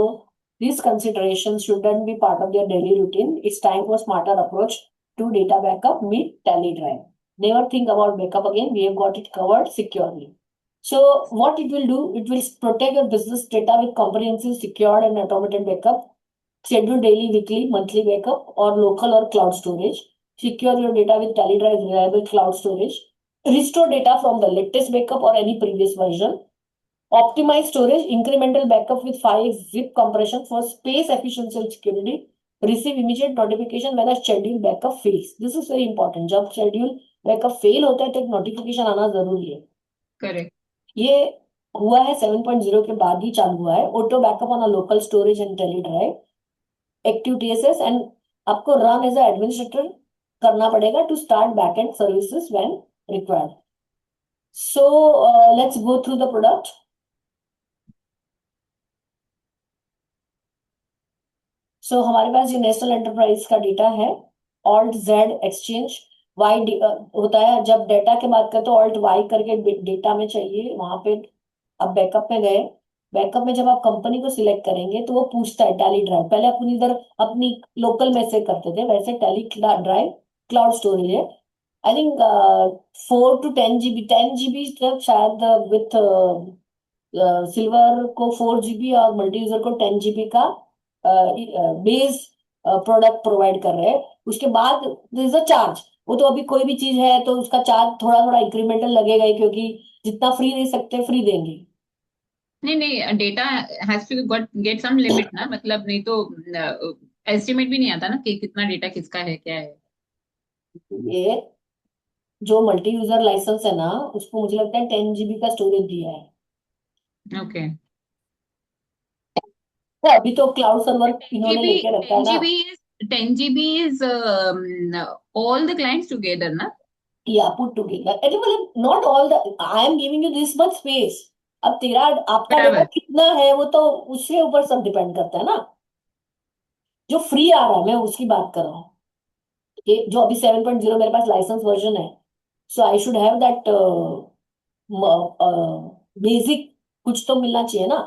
these considerations shouldn't be part of their daily routine. It's time for smarter approach to data backup. Meet Tally Drive. Never think about backup again. We have got it covered securely. So what it will do, it will protect your business data with comprehensive, secured and automated backup. Schedule daily, weekly, monthly backup or local or cloud storage. Secure your data with Tally Drive reliable cloud storage. Restore data from the latest backup or any previous version. Optimize storage, incremental backup with 5x zip compression for space efficiency and security. Receive immediate notification when a scheduled backup fails. This is very important. जब schedule backup fail होता है तो एक notification आना जरूरी है। करेक्ट। ये हुआ है 7.0 के बाद ही चालू हुआ है। Auto backup on a local storage and Tally drive, active TSS, and आपको रन एज अ एडमिनिस्ट्रेटर करना पड़ेगा to start backend services when required. So let's go through the product. So हमारे पास ये नेशनल एंटरप्राइज का डेटा है, ऑल्ट जेड एक्सचेंज वाई होता है। जब डेटा की बात करें तो ऑल्ट वाई करके डेटा में चाहिए वहां पे। अब बैकअप में गए, बैकअप में जब आप कंपनी को सिलेक्ट करेंगे तो वो पूछता है टैली ड्राइव। पहले अपनी इधर अपनी लोकल में से करते थे, वैसे टैली ड्राइव क्लाउड स्टोरेज है। आई थिंक 4 to 10 GB, 10 GB तक शायद विथ सिल्वर को 4 GB और मल्टी यूजर को 10 GB का बेस प्रोडक्ट प्रोवाइड कर रहे हैं। उसके बाद इज अ चार्ज, वो तो अभी कोई भी चीज है तो उसका चार्ज थोड़ा थोड़ा इंक्रीमेंटल लगेगा ही, क्योंकि जितना फ्री दे सकते फ्री देंगे। नहीं नहीं, data has to get some limit ना, मतलब नहीं तो एस्टिमेट भी नहीं आता ना कि कितना डेटा किसका है क्या है। ये जो मल्टी यूजर लाइसेंस है ना, उसको मुझे लगता है 10 GB का स्टोरेज दिया है। ओके। तो अभी तो क्लाउड सर्वर इन्होंने जीबी लेके रखा है टेन ना। GB is 10 GB is all the clients together ना? या पुट टुगेदर, अरे मतलब not all the, I am giving you this much space. अब तेरा आपका डेटा बराबर। कितना है वो तो उसके ऊपर सब डिपेंड करता है ना। जो फ्री आ रहा है मैं उसकी बात कर रहा हूँ, कि जो अभी 7.0 मेरे पास लाइसेंस वर्जन है। So I should have that basic, कुछ तो मिलना चाहिए ना।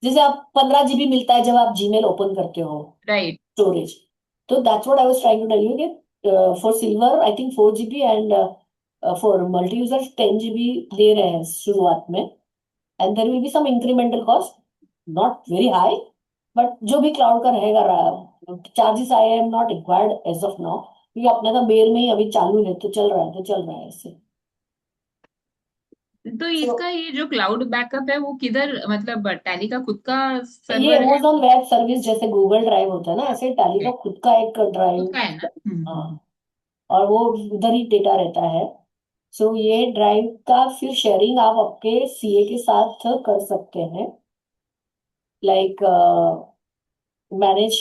जैसे आप 15 GB मिलता है जब आप जीमेल ओपन करते हो, राइट। स्टोरेज। तो that's what I was trying to tell you कि for silver I think 4 GB, and for multi user 10 GB दे रहे हैं शुरुआत में। And there will be some incremental cost, not very high, but जो भी क्लाउड का रहेगा, charges I am not required as of now, क्योंकि अपने का बेर में ही अभी चालू है, तो चल रहा है, तो चल रहा है इससे। तो So, इसका ये जो क्लाउड बैकअप है वो किधर, मतलब टैली का खुद का ये सर्वर है? अमेजोन वेब सर्विस जैसे गूगल ड्राइव होता है ना, ऐसे टैली का खुद का एक खुद ड्राइव। का है ना? हाँ, और वो उधर ही डेटा रहता है। सो ये ड्राइव का फिर शेयरिंग आप आपके सीए के साथ कर सकते हैं। लाइक मैनेज,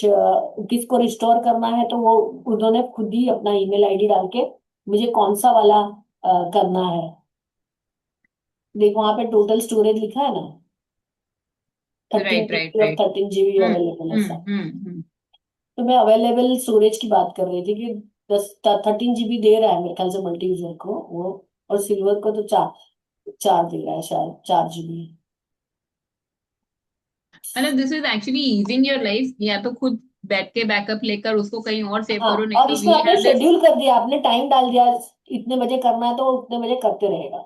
किसको रिस्टोर करना है तो वो उन्होंने खुद ही अपना ईमेल आईडी डाल के मुझे कौन सा वाला करना है। देखो वहां पे टोटल स्टोरेज लिखा है ना, थर्टीन राइट राइट जीबी और राइट। 13 GB हम्म अवेलेबल है सब। हम्म। तो मैं अवेलेबल स्टोरेज की बात कर रही थी कि 13 GB दे रहा है मेरे ख्याल से मल्टी यूजर को वो, और सिल्वर को तो चार चार दे रहा है शायद, 4 GB। मतलब this is actually easing your life, या तो खुद बैठ के बैकअप लेकर उसको कहीं और सेव हाँ, करो, नहीं और तो इसमें वी आपने हैव दिस। शेड्यूल कर दिया, आपने टाइम डाल दिया, इतने बजे करना है तो उतने बजे करते रहेगा।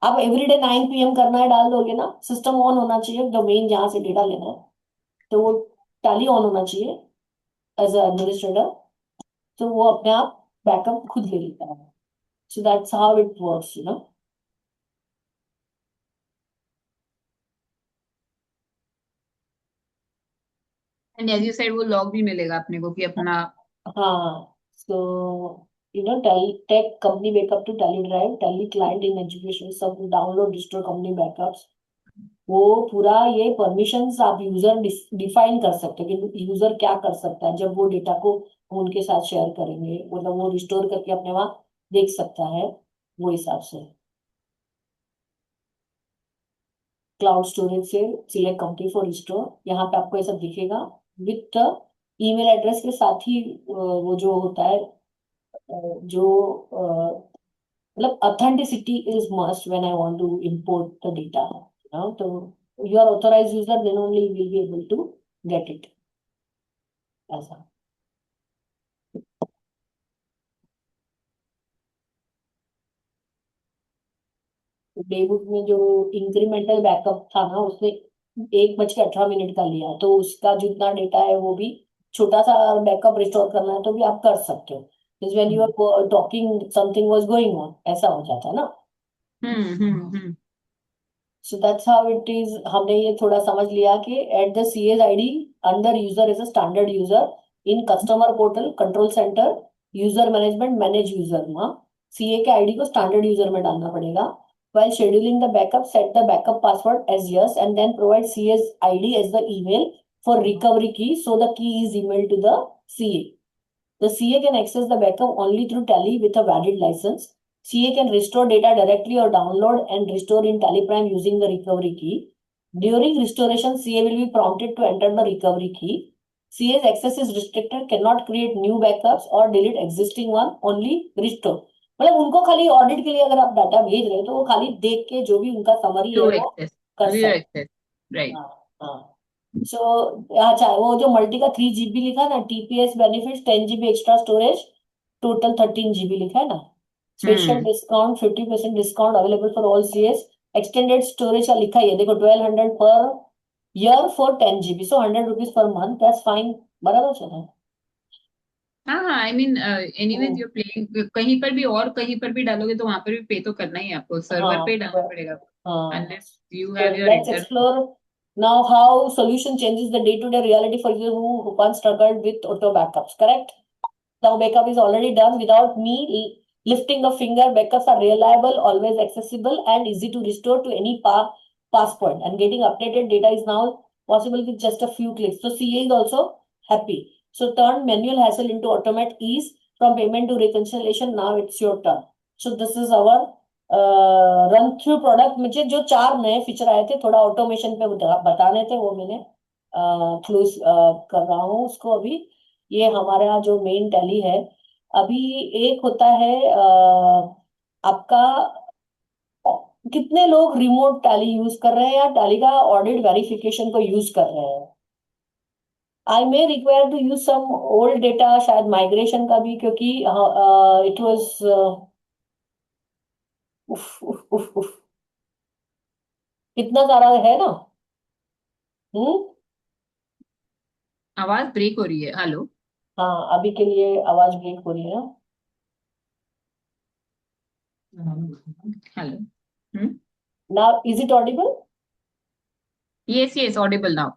आप एवरीडे 9 PM करना है डाल दोगे ना, सिस्टम ऑन होना चाहिए, डोमेन जहाँ से डेटा लेना है, तो वो टैली ऑन होना चाहिए एज एडमिनिस्ट्रेटर। तो वो अपने आप बैकअप खुद ले लेता है। So that's how it works, you know. And as you said वो लॉग भी मिलेगा अपने को कि अपना। हाँ, so you know Tally tech company backup to Tally drive, Tally client in education, सब डाउनलोड रिस्टोर कंपनी बैकअप्स। वो पूरा ये परमिशंस आप यूजर डिफाइन कर सकते हो कि यूजर क्या कर सकता है जब वो डेटा को उनके साथ शेयर करेंगे, मतलब वो रिस्टोर करके अपने वहां देख सकता है, वो हिसाब से। क्लाउड स्टोरेज से सिलेक्ट कंपनी फॉर रिस्टोर, यहाँ पे आपको ऐसा दिखेगा विथ ईमेल एड्रेस के साथ ही। वो जो होता है, जो मतलब authenticity is must when I want to import the data. So you are authorized user, then only you will be able to get it. ऐसा। डेबुट में जो इंक्रीमेंटल बैकअप था ना, उसने 1:18 का लिया, तो उसका जितना डेटा है वो भी छोटा सा बैकअप रिस्टोर करना है तो भी आप कर सकते हो। When you are talking something was going on, ऐसा हो जाता है ना। Hmm. So that's how it is. हमने ये थोड़ा समझ लिया कि at the CS ID under user is a standard user in customer portal control center user management manage user में सीए के आईडी को स्टैंडर्ड यूजर में डालना पड़ेगा। while scheduling the backup, set the backup password as yes and then provide CS ID as the email for recovery key, so the key is emailed to the CA. The CA can access the backup only through Tally with a valid license. CA can restore data directly or download and restore in Tally Prime using the recovery key. During restoration, CA will be prompted to enter the recovery key. CA's access is restricted, cannot create new backups or delete existing one, only restore. मतलब उनको खाली ऑडिट के लिए अगर आप डाटा भेज रहे हो तो वो खाली देख के जो भी उनका समरी है व्यू वो एक्सेस। कर व्यू सकते। एक्सेस। राइट। हाँ, हाँ। सो अच्छा, वो जो मल्टी का 3 GB लिखा ना, TPS benefit 10 GB extra storage, total 13 GB लिखा है ना। Special hmm. Discount 50% discount available for all CS. Extended storage का लिखा है, देखो 1200 per year for 10 GB, so 100 rupees per month, that's fine, बराबर चला। हाँ हाँ, I mean anyways hmm, you're playing, कहीं पर भी और कहीं पर भी डालोगे तो वहां पर भी पे तो करना ही है आपको, सर्वर हाँ पे डालना पड़ेगा, हाँ. Unless you So have your let's internet. explore now how solution changes the day-to-day reality for you who once struggled with auto backups. Correct? Now backup is already done without me lifting a finger. Backups are reliable, always accessible, and easy to restore to any pass point. And getting updated data is now possible with just a few clicks. So CA is also happy. So turn manual hassle into automatic ease from payment to reconciliation. Now it's your turn. So this is our run through product. मुझे जो 4 नए फीचर आए थे थोड़ा ऑटोमेशन पे बताने थे, वो मैंने क्लोज कर रहा हूँ उसको अभी. ये हमारा जो मेन टैली है अभी. एक होता है आपका कितने लोग रिमोट टैली यूज कर रहे हैं या टैली का ऑडिट वेरिफिकेशन को यूज कर रहे हैं. I may require to use some old data, शायद माइग्रेशन का भी, क्योंकि इट वाज उफ उफ उफ उफ इतना सारा है ना. हम्म. आवाज ब्रेक हो रही है, हेलो। हाँ, अभी के लिए आवाज ब्रेक हो रही है ना. Hello. Hmm. Now is it Audible? Yes yes, Audible now.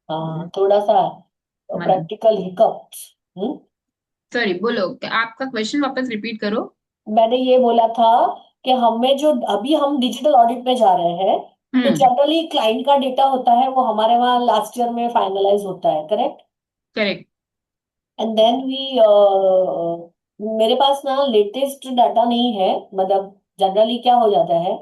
हाँ, थोड़ा सा प्रैक्टिकल हिकअप्स. सॉरी, बोलो, आपका क्वेश्चन वापस रिपीट करो। मैंने ये बोला था कि हमें जो अभी हम डिजिटल ऑडिट में जा रहे हैं, तो हम्म। जनरली क्लाइंट का डेटा होता है वो हमारे वहाँ लास्ट ईयर में फाइनलाइज होता है. Correct? Correct. And then we मेरे पास ना लेटेस्ट डाटा नहीं है. मतलब जनरली क्या हो जाता है,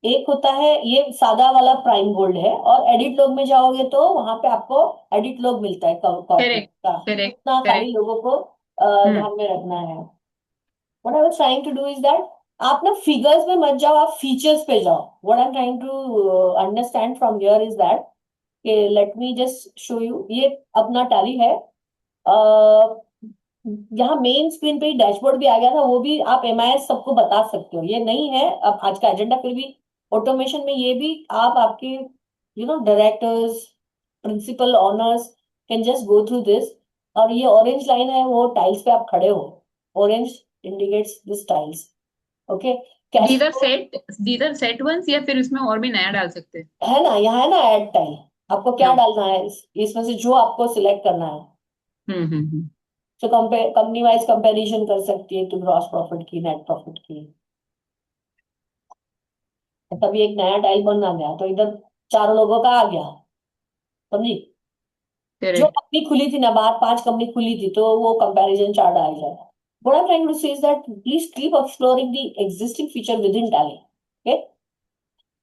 एक होता है ये सादा वाला प्राइम गोल्ड है, और एडिट लॉग में जाओगे तो वहां पे आपको एडिट लॉग मिलता है कॉर्पोरेट करेक्ट। का. करेक्ट। इतना खाली करेक्ट। लोगों को हम्म। ध्यान में रखना है. What I was trying to do is that आप ना फिगर्स में मत जाओ, आप फीचर्स पे जाओ. What I am trying to understand from here is that let me just show you. ये अपना टैली है. यहाँ मेन स्क्रीन पे ही डैशबोर्ड भी आ गया था, वो भी आप एमआईएस सबको बता सकते हो. ये नहीं है अब आज का एजेंडा, फिर भी ऑटोमेशन में ये भी आप आपके directors, principal owners can just go through this. और ये ऑरेंज लाइन है वो टाइल्स पे आप खड़े हो. Orange indicates this tiles. Okay. Cash these are flow set, these are set once, या फिर उसमें और भी नया डाल सकते हैं? है ना, यहाँ है ना ऐड टाइल. आपको क्या नो। डालना है इसमें से जो आपको सिलेक्ट करना है. हम्म। तो कंपनी वाइज कंपैरिजन कर सकती है, तो ग्रॉस प्रॉफिट की, नेट प्रॉफिट की. तभी एक नया टाइल बनना गया तो इधर 4 लोगों का आ गया. समझी? जो करेक्ट। कंपनी खुली थी ना, बाहर 5 कंपनी खुली थी तो वो कंपैरिजन चार्ट आ जाएगा. What I'm trying to say is that please keep exploring the existing feature within Tally. Okay?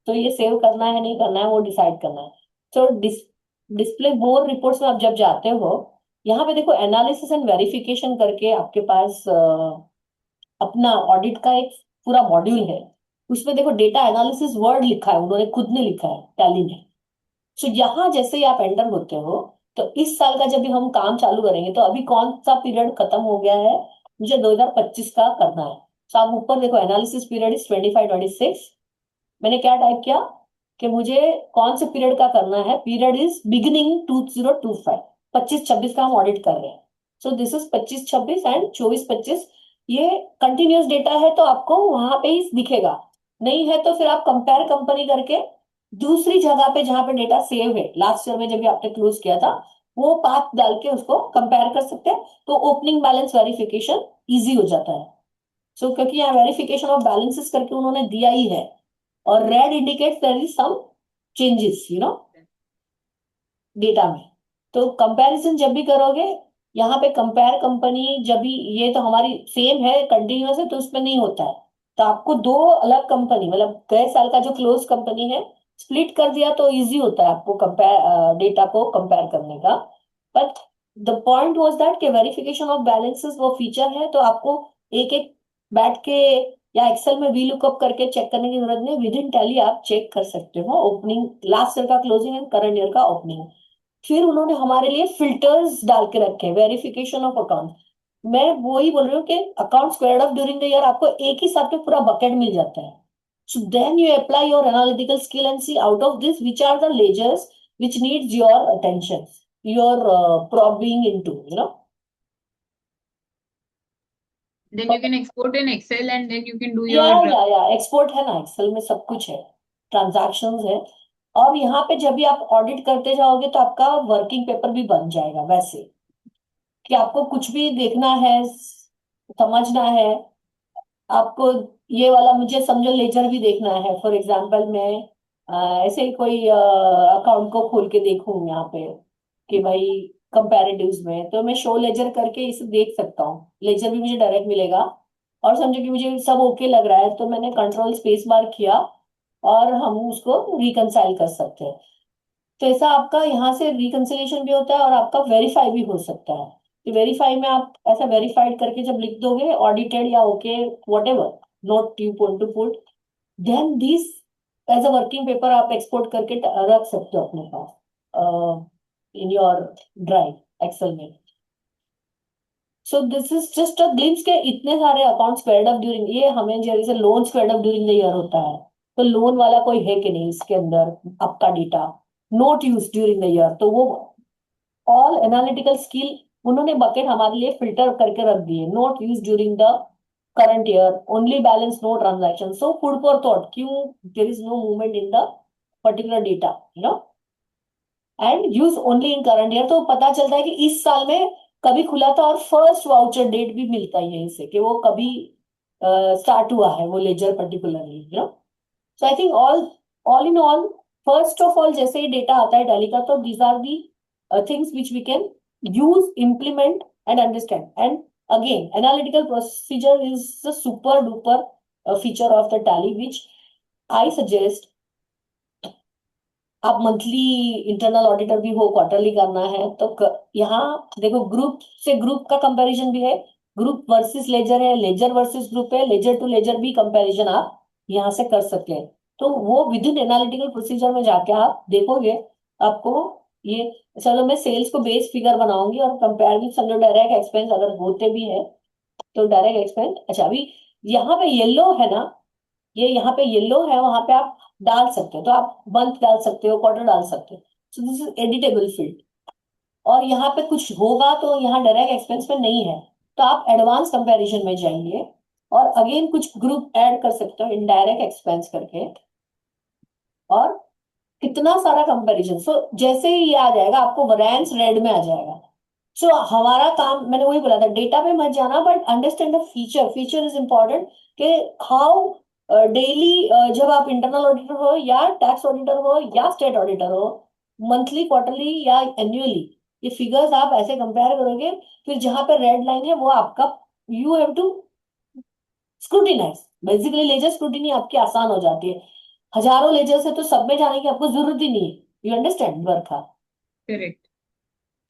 तो ये सेव करना है नहीं करना है वो डिसाइड करना है. तो डिस्प्ले मोर रिपोर्ट्स में आप जब जाते हो, यहाँ पे देखो एनालिसिस एंड वेरिफिकेशन करके आपके पास अपना ऑडिट का एक पूरा मॉड्यूल है. उसमें देखो डेटा एनालिसिस वर्ड लिखा है, उन्होंने खुद ने लिखा है टैली ने. सो यहाँ जैसे ही आप एंटर होते हो तो इस साल का जब भी हम काम चालू करेंगे तो अभी कौन सा पीरियड खत्म हो गया है, मुझे 2025 का करना है. तो आप ऊपर देखो एनालिसिस पीरियड इज 25-26. मैंने क्या टाइप किया कि मुझे कौन से पीरियड का करना है. पीरियड इज बिगिनिंग 2025, 25-26 का हम ऑडिट कर रहे हैं. सो दिस इज 25-26 एंड 24-25. ये कंटिन्यूस डेटा है तो आपको वहां पे ही दिखेगा. नहीं है तो फिर आप कंपेयर कंपनी करके दूसरी जगह पे जहां पे डेटा सेव है लास्ट ईयर में जब भी आपने क्लोज किया था, वो पाथ डाल के उसको कंपेयर कर सकते हैं. तो ओपनिंग बैलेंस वेरिफिकेशन इजी हो जाता है. सो क्योंकि यहाँ वेरिफिकेशन ऑफ बैलेंसेस करके उन्होंने दिया ही है, और red indicates there is some changes data में. तो कंपैरिजन जब भी करोगे, यहाँ पे कंपेयर कंपनी जब भी, ये तो हमारी सेम है कंटिन्यूअस है तो उसमें नहीं होता है. तो आपको 2 अलग कंपनी, मतलब गए साल का जो क्लोज कंपनी है, स्प्लिट कर दिया तो इजी होता है आपको कंपेयर डेटा को कंपेयर करने का. But the point was that कि वेरिफिकेशन ऑफ बैलेंसेस वो फीचर है तो आपको एक एक बैठ के या एक्सेल में वी लुकअप करके चेक करने की जरूरत नहीं. विद इन टैली आप चेक कर सकते हो ओपनिंग लास्ट ईयर का क्लोजिंग एंड करंट ईयर का ओपनिंग. फिर उन्होंने हमारे लिए फिल्टर्स डाल के रखे, वेरिफिकेशन ऑफ अकाउंट. मैं वो ही बोल रही हूँ कि account squared of during the year आपको एक ही साथ में पूरा बकेट मिल जाता है. So then you apply your analytical skill and see out of this which are the ledgers which needs your attention, your probing into. Then you can export in Excel and then you can do या your या एक्सपोर्ट है ना, एक्सेल में सब कुछ है, ट्रांजैक्शंस है। और यहाँ पे जब भी आप ऑडिट करते जाओगे तो आपका वर्किंग पेपर भी बन जाएगा वैसे, कि आपको कुछ भी देखना है, समझना है, आपको ये वाला मुझे समझो लेजर भी देखना है, फॉर एग्जांपल मैं ऐसे ही कोई अकाउंट को खोल के देखूं यहाँ पे कि भाई कंपैरेटिव्स में, तो मैं शो लेजर करके इसे देख सकता हूँ, लेजर भी मुझे डायरेक्ट मिलेगा। और समझो कि मुझे सब ओके लग रहा है तो मैंने कंट्रोल स्पेस बार किया और हम उसको रिकंसाइल कर सकते हैं। तो ऐसा आपका यहाँ से रिकंसिलिएशन भी होता है और आपका वेरीफाई भी हो सकता है। तो वेरीफाई में आप ऐसा वेरीफाइड करके जब लिख दोगे ऑडिटेड या okay whatever note you want to put, then this as a working paper आप एक्सपोर्ट करके रख सकते हो अपने पास इन योर ड्राइव एक्सेल में। So this is just a glimpse के इतने सारे अकाउंट स्क्वायर्ड अप ड्यूरिंग, ये हमें जैसे loan squared up during the year होता है, तो लोन वाला कोई है कि नहीं इसके अंदर आपका data, not use during the year, तो वो ऑल एनालिटिकल स्किल उन्होंने बकेट हमारे लिए फिल्टर करके रख दिए, not use during the current year, only balance no transaction, so food for thought, क्यों there is no movement in the particular data, and use only in current year, तो पता चलता है कि इस साल में कभी खुला था, और फर्स्ट वाउचर डेट भी मिलता है यहीं से कि वो कभी स्टार्ट हुआ है वो ledger particularly, so I think all in all, first of all जैसे ही डेटा आता है टैली का, तो these are the things which we can use, implement and understand. And again analytical procedure is the super duper feature of the Tally which I suggest. आप मंथली इंटरनल ऑडिटर भी हो, क्वार्टरली करना है तो यहाँ देखो ग्रुप से ग्रुप का कंपैरिजन भी है, ग्रुप वर्सेस लेजर है, लेजर वर्सेस ग्रुप है, लेजर टू लेजर भी कंपैरिजन आप यहाँ से कर सकते हैं। तो वो विद इन एनालिटिकल प्रोसीजर में जाके आप देखोगे, आपको ये, चलो मैं सेल्स को बेस फिगर बनाऊंगी और कंपेयर भी, समझो डायरेक्ट एक्सपेंस अगर होते भी है तो डायरेक्ट एक्सपेंस, अच्छा अभी यहाँ पे येलो है ना, ये यहाँ पे येलो है, वहां पे आप डाल सकते हो, तो आप मंथ डाल सकते हो, क्वार्टर डाल सकते हो, सो दिस इज एडिटेबल फील्ड। और यहाँ पे कुछ होगा तो यहाँ डायरेक्ट एक्सपेंस में नहीं है, तो आप एडवांस कंपैरिजन में जाइए और अगेन कुछ ग्रुप ऐड कर सकते हो इनडायरेक्ट एक्सपेंस करके, और कितना सारा कंपैरिजन, सो जैसे ही ये आ जाएगा आपको वैरिएंस रेड में आ जाएगा। सो हमारा काम, मैंने वही बोला था, डेटा पे मत जाना but understand the feature, feature is important, कि हाउ डेली, जब आप इंटरनल ऑडिटर हो या टैक्स ऑडिटर हो या स्टेट ऑडिटर हो, मंथली क्वार्टरली या एन्युअली, ये फिगर्स आप ऐसे कंपेयर करोगे, फिर जहां पे रेड लाइन है वो आपका, you have to scrutinize, basically ledger scrutiny आपकी आसान हो जाती है, हजारों लेजर से तो सब में जाने की आपको जरूरत ही नहीं है, यू अंडरस्टैंड वर्क। correct.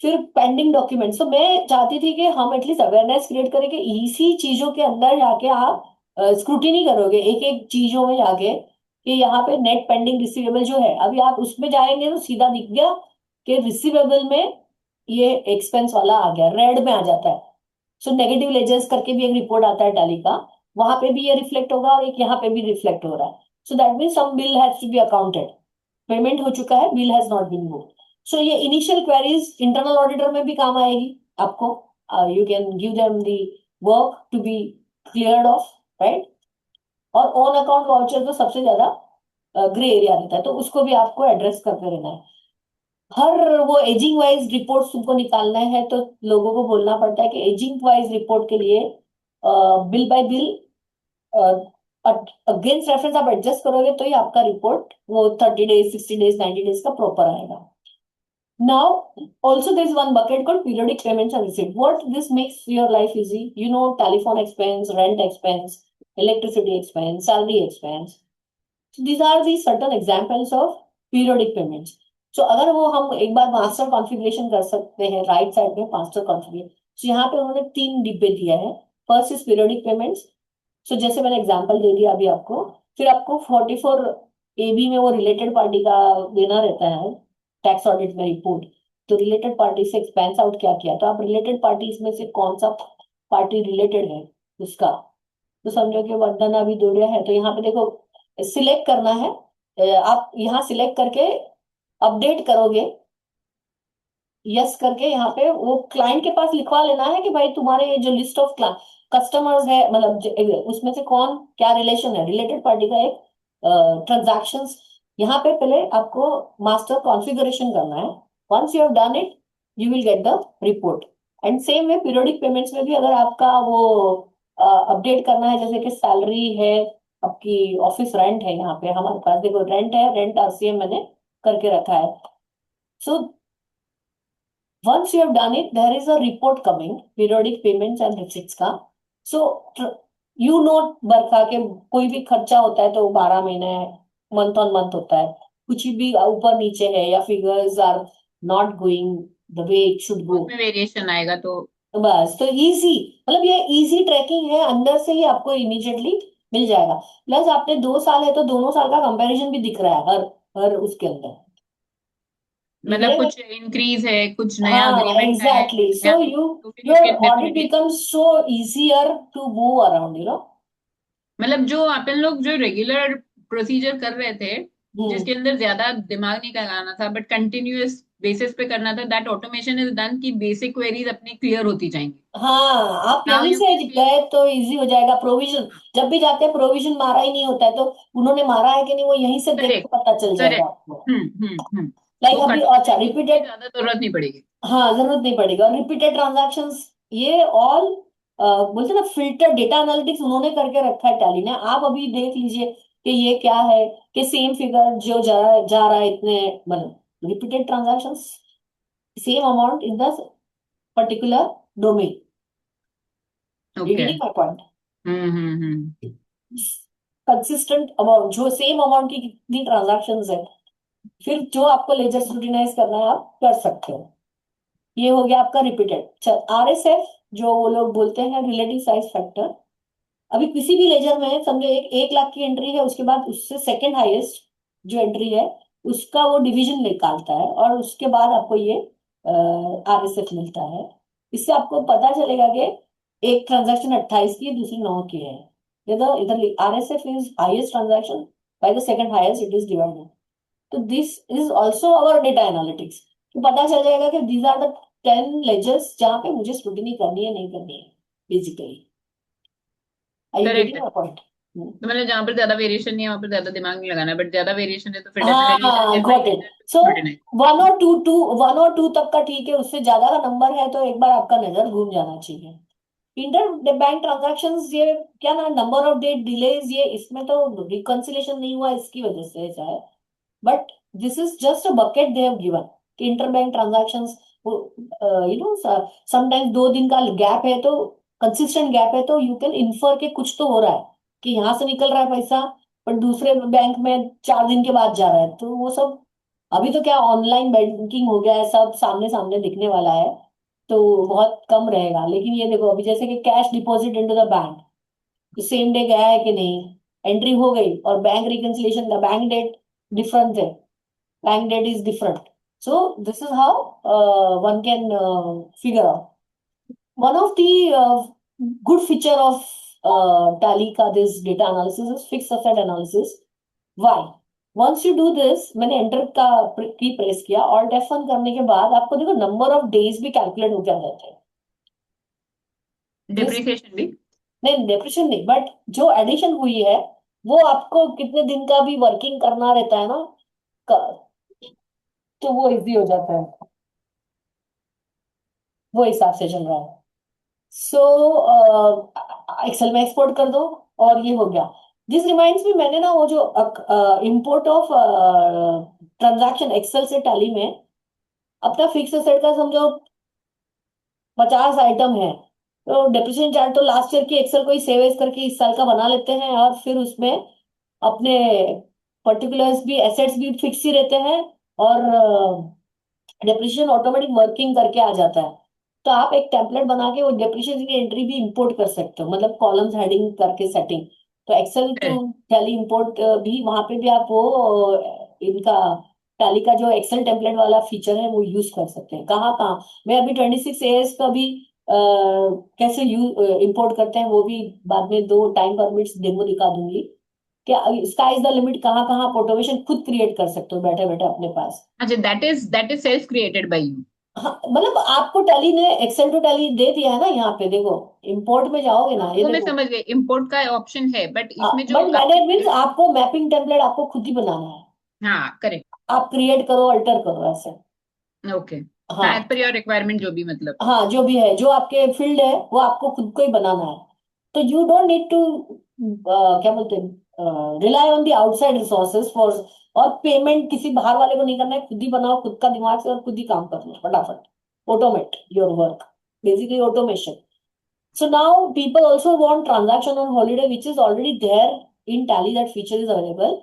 फिर पेंडिंग डॉक्यूमेंट, तो मैं चाहती थी कि हम एटलीस्ट अवेयरनेस क्रिएट करें कि इसी चीजों के अंदर जाके आप स्क्रूटिनी करोगे एक एक चीजों में जाके, कि यहाँ पे नेट पेंडिंग रिसीवेबल जो है, अभी आप उसमें जाएंगे तो सीधा दिख गया कि रिसीवेबल में ये एक्सपेंस वाला आ गया, रेड में आ जाता है। सो नेगेटिव लेजर्स करके भी एक रिपोर्ट आता है टैली का, वहां पे भी ये रिफ्लेक्ट होगा और एक यहाँ पे भी रिफ्लेक्ट हो रहा है, so that mean some bill has to be accounted, payment हो चुका है, bill has not been moved. So ये इनिशियल क्वेरीज इंटरनल ऑडिटर में भी काम आएगी आपको, you can give them the work to be cleared off, right. और ऑन अकाउंट वाउचर तो सबसे ज्यादा ग्रे एरिया रहता है, तो उसको भी आपको एड्रेस करते रहना है। हर वो एजिंग वाइज रिपोर्ट तुमको निकालना है तो लोगों को बोलना पड़ता है कि एजिंग वाइज रिपोर्ट के लिए bill bye bill against reference आप एडजस्ट करोगे तो ही आपका रिपोर्ट वो 30 डेज 60 डेज 90 डेज का प्रॉपर आएगा। Now, also there's one bucket called periodic payments and receipt. What this makes your life easy, telephone expense, rent expense, electricity expense, salary expense. So these are the certain examples of periodic payments. So अगर वो हम एक बार मास्टर कॉन्फ़िगरेशन कर सकते हैं, राइट साइड में मास्टर कॉन्फ़िगरेशन, तो यहाँ पे उन्होंने 3 डिब्बे दिया है। फर्स्ट इज पीरियोडिक पेमेंट्स, सो जैसे मैंने एग्जांपल दे दिया अभी आपको, फिर आपको 44 AB में वो रिलेटेड पार्टी का देना रहता है टैक्स ऑडिट में रिपोर्ट, तो रिलेटेड पार्टी से एक्सपेंस आउट क्या किया, तो आप रिलेटेड पार्टीज में से कौन सा पार्टी रिलेटेड है उसका, तो समझो कि वंदना अभी दौड़िया है, तो यहाँ पे देखो सिलेक्ट करना है, आप यहाँ सिलेक्ट करके अपडेट करोगे, यस करके यहाँ पे वो क्लाइंट के पास लिखवा लेना है कि भाई तुम्हारे ये जो लिस्ट ऑफ कस्टमर्स है, मतलब उसमें से कौन क्या रिलेशन है, रिलेटेड पार्टी का एक ट्रांजैक्शंस, यहाँ पे पहले आपको मास्टर कॉन्फ़िगरेशन करना है। Once you have done it, you will get the report. And same way periodic payments में भी अगर आपका वो अपडेट करना है, जैसे कि सैलरी है, आपकी ऑफिस रेंट है, यहाँ पे हमारे पास देखो रेंट है, रेंट आरसीएम मैंने करके रखा है। सो once you have done it, there is a report coming, periodic payments and receipts का। So you know बरखा के कोई भी खर्चा होता है तो 12 महीने मंथ ऑन मंथ होता है, कुछ भी ऊपर नीचे है या figures are not going the way it should go, उसमें वेरिएशन आएगा तो बस तो इजी, मतलब ये इजी ट्रैकिंग है, अंदर से ही आपको इमीडिएटली मिल जाएगा। प्लस आपने 2 साल है तो दोनों साल का कंपैरिजन भी दिख रहा है हर हर उसके अंदर, दिख मतलब रहा है। कुछ इंक्रीज है, कुछ नया हाँ अग्रीमेंट है एग्जैक्टली, नया, सो यू तो फिर योर उसके audit definitely, becomes so easier to move around, मतलब जो अपन लोग जो रेगुलर प्रोसीजर कर रहे थे, हम्म। जिसके अंदर ज्यादा दिमाग नहीं लगाना था बट कंटिन्यूअस बेसिस पे करना था, दैट ऑटोमेशन इज डन कि बेसिक क्वेरीज अपनी क्लियर होती जाएंगी। हाँ, आप नाउ यहीं यू से कैन सी। गए तो इजी हो जाएगा। प्रोविजन जब भी जाते हैं, प्रोविजन मारा ही नहीं होता है, तो उन्होंने मारा है कि नहीं वो यहीं से देख के करेक्ट, पता चल जाएगा करेक्ट। आपको। हम्म। लाइक वो अभी कटने अच्छा पेस्टिंग की रिपीटेड, ज्यादा जरूरत नहीं पड़ेगी। हाँ जरूरत नहीं पड़ेगी। और रिपीटेड ट्रांजैक्शंस, ये ऑल बोलते हैं ना फिल्टर डेटा एनालिटिक्स उन्होंने करके रखा है टैली ने। आप अभी देख लीजिए कि ये क्या है, कि सेम फिगर जो जा रहा है इतने, मतलब repeated transactions, same amount in the particular domain. You okay. Getting my point? Hmm. Consistent amount, जो सेम अमाउंट की कितनी ट्रांजैक्शंस है, फिर जो आपको लेजर स्क्रूटिनाइज करना है आप कर सकते हो। ये हो गया आपका रिपीटेड। चल आरएसएफ, जो वो लोग बोलते हैं रिलेटिव साइज फैक्टर, अभी किसी भी लेजर में समझो 1 लाख की एंट्री है, उसके बाद उससे सेकंड हाईएस्ट जो एंट्री है उसका वो डिवीजन निकालता है, और उसके बाद आपको ये आरएसएफ मिलता है। इससे आपको पता चलेगा कि एक ट्रांजैक्शन 28 की है, दूसरी 9 की है। इधर इधर RSF is highest transaction, by the second highest it is divided. तो this is also our data analytics. तो पता चल जाएगा कि दीज आर द 10 लेजर्स जहां पे मुझे स्क्रूटिनी करनी है नहीं करनी है, basically. Are you correct getting है। My point? तो मतलब जहां पर ज्यादा वेरिएशन नहीं है वहां पर ज्यादा दिमाग नहीं लगाना, बट ज्यादा वेरिएशन है तो फिर डेफिनेटली हाँ every got it. Ledger so scrutinize. 1 और 2 तक का ठीक है, उससे ज्यादा का नंबर है तो एक बार आपका नजर घूम जाना चाहिए। इंटर बैंक ट्रांजैक्शंस, ये क्या ना, नंबर ऑफ डेट डिलेज, ये इसमें तो रिकंसिलेशन नहीं हुआ इसकी वजह से ऐसा है। But this is just a bucket they have given कि इंटर बैंक ट्रांजैक्शंस, समटाइम्स 2 दिन का गैप है तो, कंसिस्टेंट गैप है तो यू कैन इन्फर के कुछ तो हो रहा है, कि यहाँ से निकल रहा है पैसा पर दूसरे बैंक में 4 दिन के बाद जा रहा है, तो वो सब अभी तो क्या ऑनलाइन बैंकिंग हो गया है, सब सामने सामने दिखने वाला है, तो बहुत कम रहेगा। लेकिन ये देखो अभी जैसे कि cash deposit into the bank, तो सेम डे गया है कि नहीं, एंट्री हो गई, और बैंक रिकंसिलिएशन का बैंक डेट डिफरेंट है, bank debt is different. So this is how one can figure out. One of the good feature of Tally का this data analysis is fixed asset analysis. Why? Once you do this, मैंने enter का की प्रेस किया, Alt F1 करने के बाद आपको देखो नंबर ऑफ डेज भी कैलकुलेट हो जाते हैं। This डिप्रिसिएशन भी। नहीं, डिप्रेशन नहीं, बट जो एडिशन हुई है वो आपको कितने दिन का भी वर्किंग करना रहता है ना, तो वो इजी हो जाता है, वो हिसाब से चल रहा है। सो एक्सेल में एक्सपोर्ट कर दो, और ये हो गया। दिस रिमाइंड्स मी, मैंने ना वो जो इंपोर्ट ऑफ ट्रांजैक्शन एक्सेल से टैली में, अपना फिक्स एसेट का समझो 50 आइटम है, तो डेप्रिसिएशन चार्ट तो लास्ट ईयर की एक्सेल को ही सेव एज करके इस साल का बना लेते हैं, और फिर उसमें अपने पर्टिकुलर्स भी, एसेट्स भी फिक्स ही रहते हैं, और डेप्रिसिएशन ऑटोमेटिक वर्किंग करके आ जाता है। तो आप एक टेम्पलेट बना के वो डेप्रिसिएशन की एंट्री भी इंपोर्ट कर सकते हो, मतलब कॉलम्स हेडिंग करके सेटिंग। तो एक्सेल टू टैली इंपोर्ट भी, वहां पे भी आप वो इनका टैली का जो एक्सेल टेम्पलेट वाला फीचर है वो यूज कर सकते हैं। कहाँ कहाँ मैं अभी 26 AS का भी कैसे इंपोर्ट करते हैं वो भी बाद में 2 टाइम परमिट्स डेमो दिखा दूंगी, कि स्काई इज द लिमिट, कहाँ कहाँ आप ऑटोमेशन खुद क्रिएट कर सकते हो बैठे बैठे अपने पास। अच्छा, that is self created by you. हाँ मतलब आपको टैली ने एक्सेल टू टैली दे दिया है ना, यहाँ पे देखो इंपोर्ट में जाओगे ना, ये वो मैं देखो। समझ गई, इंपोर्ट का ऑप्शन है, बट इसमें जो बट मैंने मीन्स आपको मैपिंग टेम्पलेट आपको खुद ही बनाना है। हाँ करेक्ट। आप क्रिएट करो, अल्टर करो ऐसे। ओके। हाँ, एज हाँ पर योर रिक्वायरमेंट जो भी मतलब। हाँ, जो भी है, जो आपके फील्ड है वो आपको खुद को ही बनाना है। तो यू डोंट नीड टू क्या बोलते हैं, rely on the outside resources for. और पेमेंट किसी बाहर वाले को नहीं करना है, खुद ही बनाओ खुद का दिमाग से और खुद ही काम करना है फटाफट। Automate your work, basically automation. So now people also want transaction on holiday, which is already there in Tally. That feature is available.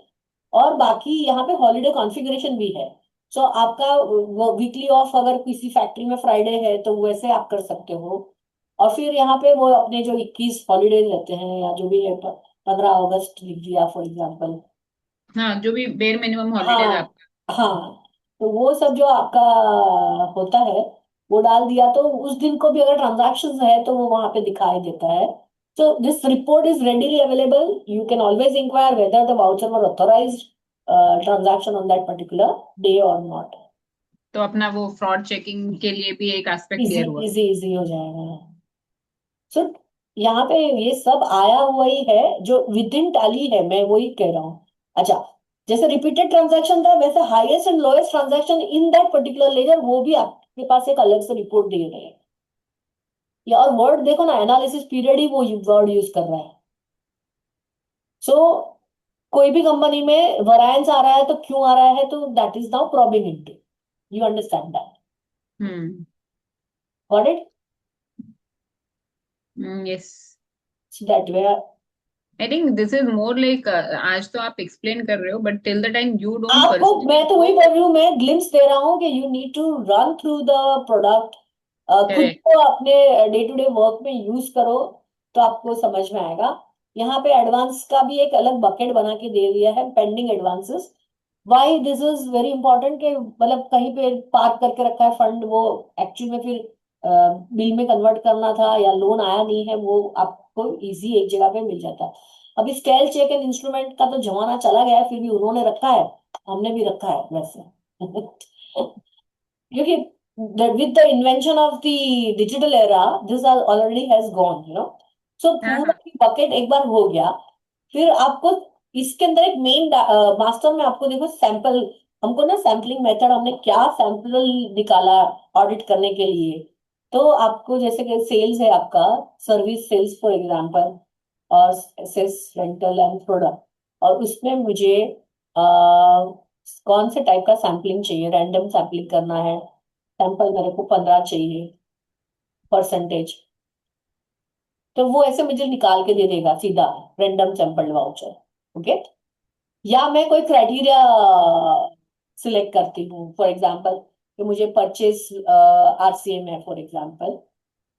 और बाकी यहाँ पे हॉलीडे कॉन्फ़िगरेशन भी है। सो आपका वो वीकली ऑफ अगर किसी फैक्ट्री में फ्राइडे है तो वैसे आप कर सकते हो। और फिर यहाँ पे वो अपने जो 21 हॉलीडेज रहते हैं या जो भी है, 15 अगस्त लिख दिया फॉर एग्जाम्पल। हाँ, जो भी बेर मिनिमम हॉलीडेज हाँ आपका। हाँ, तो वो सब जो आपका होता है वो डाल दिया, तो उस दिन को भी अगर ट्रांजैक्शंस है तो वो वहां पे दिखाई देता है। So this report is readily available. You can always inquire whether the voucher was authorized transaction on that particular day or not. तो अपना वो फ्रॉड चेकिंग के लिए भी एक एस्पेक्ट इजी क्लियर हुआ। इजी इजी हो जाएगा। सो यहाँ पे ये सब आया हुआ ही है जो विद इन टैली है, मैं वही कह रहा हूँ। अच्छा, जैसे रिपीटेड ट्रांजैक्शन था वैसे highest and lowest transaction in that particular ledger वो भी आपके पास एक अलग से रिपोर्ट दिए गए हैं। या और वर्ड देखो ना, एनालिसिस पीरियड ही वो वर्ड यूज कर रहा है। सो कोई भी कंपनी में वरायंस आ रहा है तो क्यों आ रहा है, तो that is now probing into. You understand that? Hmm. Got it? Yes. That way. I think this is more like, आज तो आप एक्सप्लेन कर रहे हो, but till the time you don't आपको मैं पर्सनली तो वही गो। बोल रही हूँ, मैं ग्लिम्स दे रहा हूँ कि you need to run through the product, खुद करेक्ट। को अपने डे टू डे वर्क में यूज करो तो आपको समझ में आएगा। यहाँ पे एडवांस का भी एक अलग बकेट बना के दे दिया है, pending advances. Why this is very important कि मतलब कहीं पे पार्क करके रखा है फंड, वो एक्चुअल में फिर बिल में कन्वर्ट करना था या लोन आया नहीं है, वो आपको इजी एक जगह पे मिल जाता है। अभी स्केल चेक एंड इंस्ट्रूमेंट का तो जमाना चला गया है, फिर भी उन्होंने रखा है, हमने भी रखा है वैसे। क्योंकि with the invention of the digital era, this has already has gone, you know. So हाँ पूरा हाँ। बकेट एक बार हो गया, फिर आपको इसके अंदर एक मेन मास्टर में आपको देखो सैंपल, हमको ना सैम्पलिंग मेथड हमने क्या सैंपल निकाला ऑडिट करने के लिए। तो आपको जैसे कि सेल्स है आपका, सर्विस सेल्स फॉर एग्जांपल, और सेल्स रेंटल एंड प्रोडक्ट, और उसमें मुझे कौन से टाइप का सैम्पलिंग चाहिए, रैंडम सैम्पलिंग करना है, सैंपल मेरे को 15 चाहिए परसेंटेज, तो वो ऐसे मुझे निकाल के दे देगा सीधा, रैंडम सैंपल वाउचर। ओके। या मैं कोई क्राइटेरिया सिलेक्ट करती हूँ, फॉर एग्जांपल कि मुझे परचेज आरसीएम है फॉर एग्जांपल,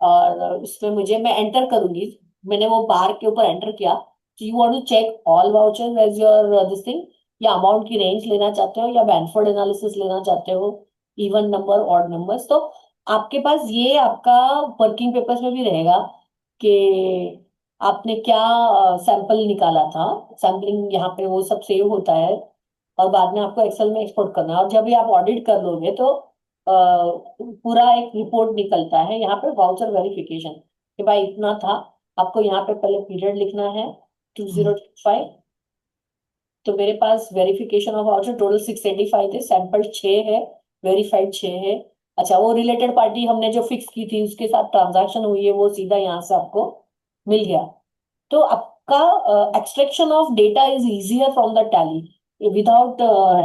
और उसमें मुझे मैं एंटर करूंगी, मैंने वो बार के ऊपर एंटर किया कि you want to check all voucher as your this thing, या अमाउंट की रेंज लेना चाहते हो या बैनफोर्ड एनालिसिस लेना चाहते हो, इवन नंबर ऑड नंबर्स, तो आपके पास ये आपका वर्किंग पेपर्स में भी रहेगा कि आपने क्या सैंपल निकाला था। सैम्पलिंग यहाँ पे वो सब सेव होता है और बाद में आपको एक्सेल में एक्सपोर्ट करना है, और जब भी आप ऑडिट कर लोगे तो पूरा एक रिपोर्ट निकलता है यहाँ पे वाउचर वेरिफिकेशन कि भाई इतना था। आपको यहाँ पे पहले पीरियड लिखना है 2025, तो मेरे पास वेरिफिकेशन ऑफ वाउचर टोटल 685 थे, सैंपल 6 है, वेरीफाइड 6 है। अच्छा, वो रिलेटेड पार्टी हमने जो फिक्स की थी उसके साथ ट्रांजैक्शन हुई है, वो सीधा यहाँ से आपको मिल गया। तो आपका extraction of data is easier from the Tally without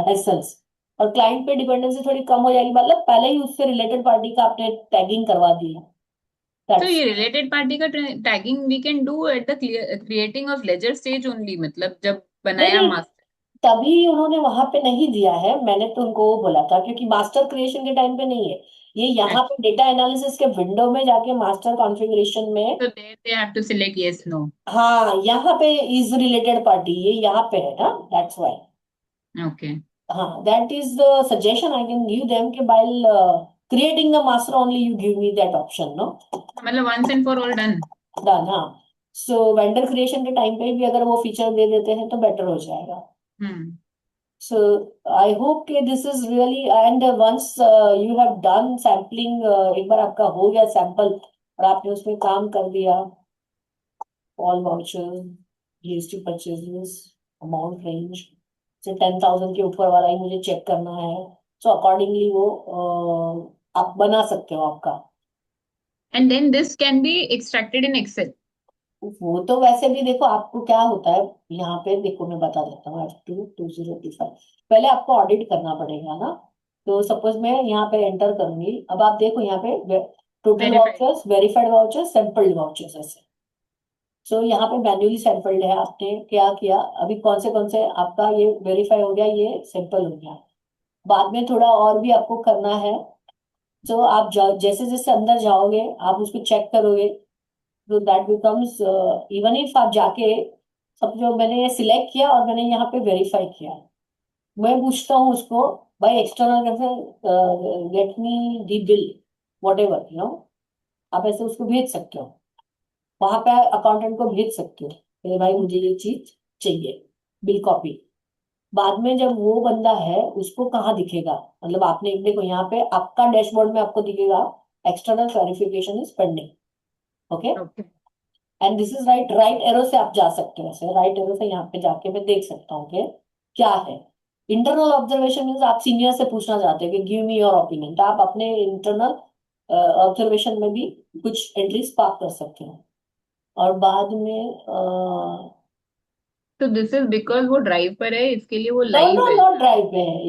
hassles, और क्लाइंट पे डिपेंडेंसी थोड़ी कम हो जाएगी, मतलब पहले ही उससे रिलेटेड पार्टी का आपने टैगिंग करवा दिया। तो दैट्स। ये रिलेटेड पार्टी का tagging we can do at the creating of ledger stage only, मतलब जब नहीं बनाया नहीं, मास्टर। तभी उन्होंने वहां पे नहीं दिया है, मैंने तो उनको वो बोला था क्योंकि मास्टर क्रिएशन के टाइम पे नहीं है ये, यहाँ पे डेटा एनालिसिस के विंडो में जाके मास्टर कॉन्फ़िगरेशन में। तो there they have to select yes no. हाँ, यहाँ पे इज रिलेटेड पार्टी ये यहाँ पे है ना, दैट्स व्हाई। ओके। हाँ, that is the suggestion I can give them कि while creating the master only you give me that option, no? मतलब once and for all done. Done, हाँ। सो वेंडर क्रिएशन के टाइम पे भी अगर वो फीचर दे देते हैं तो बेटर हो जाएगा। हम्म। So I hope कि this is really, and once you have done sampling, एक बार आपका हो गया सैंपल और आपने उसमें काम कर दिया, all vouchers, GST purchases, amount range, से 10,000 के ऊपर वाला ही मुझे चेक करना है, so accordingly वो आप बना सकते हो आपका। And then this can be extracted in Excel. वो तो वैसे भी देखो आपको क्या होता है, यहाँ पे देखो मैं बता देता हूँ, F2 2025 पहले आपको ऑडिट करना पड़ेगा ना। तो सपोज मैं यहाँ पे एंटर करूंगी, अब आप देखो यहाँ पे total Verified. Vouchers, verified vouchers, sampled vouchers ऐसे। सो यहाँ पे मैन्युअली सैंपल्ड है, आपने क्या किया, अभी कौन से आपका ये वेरीफाई हो गया, ये सैंपल हो गया। बाद में थोड़ा और भी आपको करना है। तो आप जैसे जैसे अंदर जाओगे आप उसको चेक करोगे, तो दैट बिकम्स, इवन इफ आप जाके, सब जो मैंने ये सिलेक्ट किया और मैंने यहाँ पे वेरीफाई किया, मैं पूछता हूँ उसको भाई एक्सटर्नल कैसे, get me the bill, what ever you know, आप ऐसे उसको भेज सकते हो, वहां पे अकाउंटेंट को भेज सकते हो कि भाई मुझे ये चीज चाहिए, बिल कॉपी। बाद में जब वो बंदा है उसको कहाँ दिखेगा, मतलब आपने देखो यहाँ पे आपका डैशबोर्ड में आपको दिखेगा external clarification is pending, okay. Okay. And this is right, right arrow से आप जा सकते हो, ऐसे राइट एरो से यहाँ पे जाके मैं देख सकता हूँ कि क्या है। इंटरनल ऑब्जर्वेशन मीन्स आप सीनियर से पूछना चाहते हो कि गिव मी योर ओपिनियन, तो आप अपने इंटरनल ऑब्जर्वेशन में भी कुछ एंट्रीज पास कर सकते हो। और बाद में तो दिस इज बिकॉज वो ड्राइव पर है, इसके लिए वो नो नो लाइव है। नो ड्राइव पे है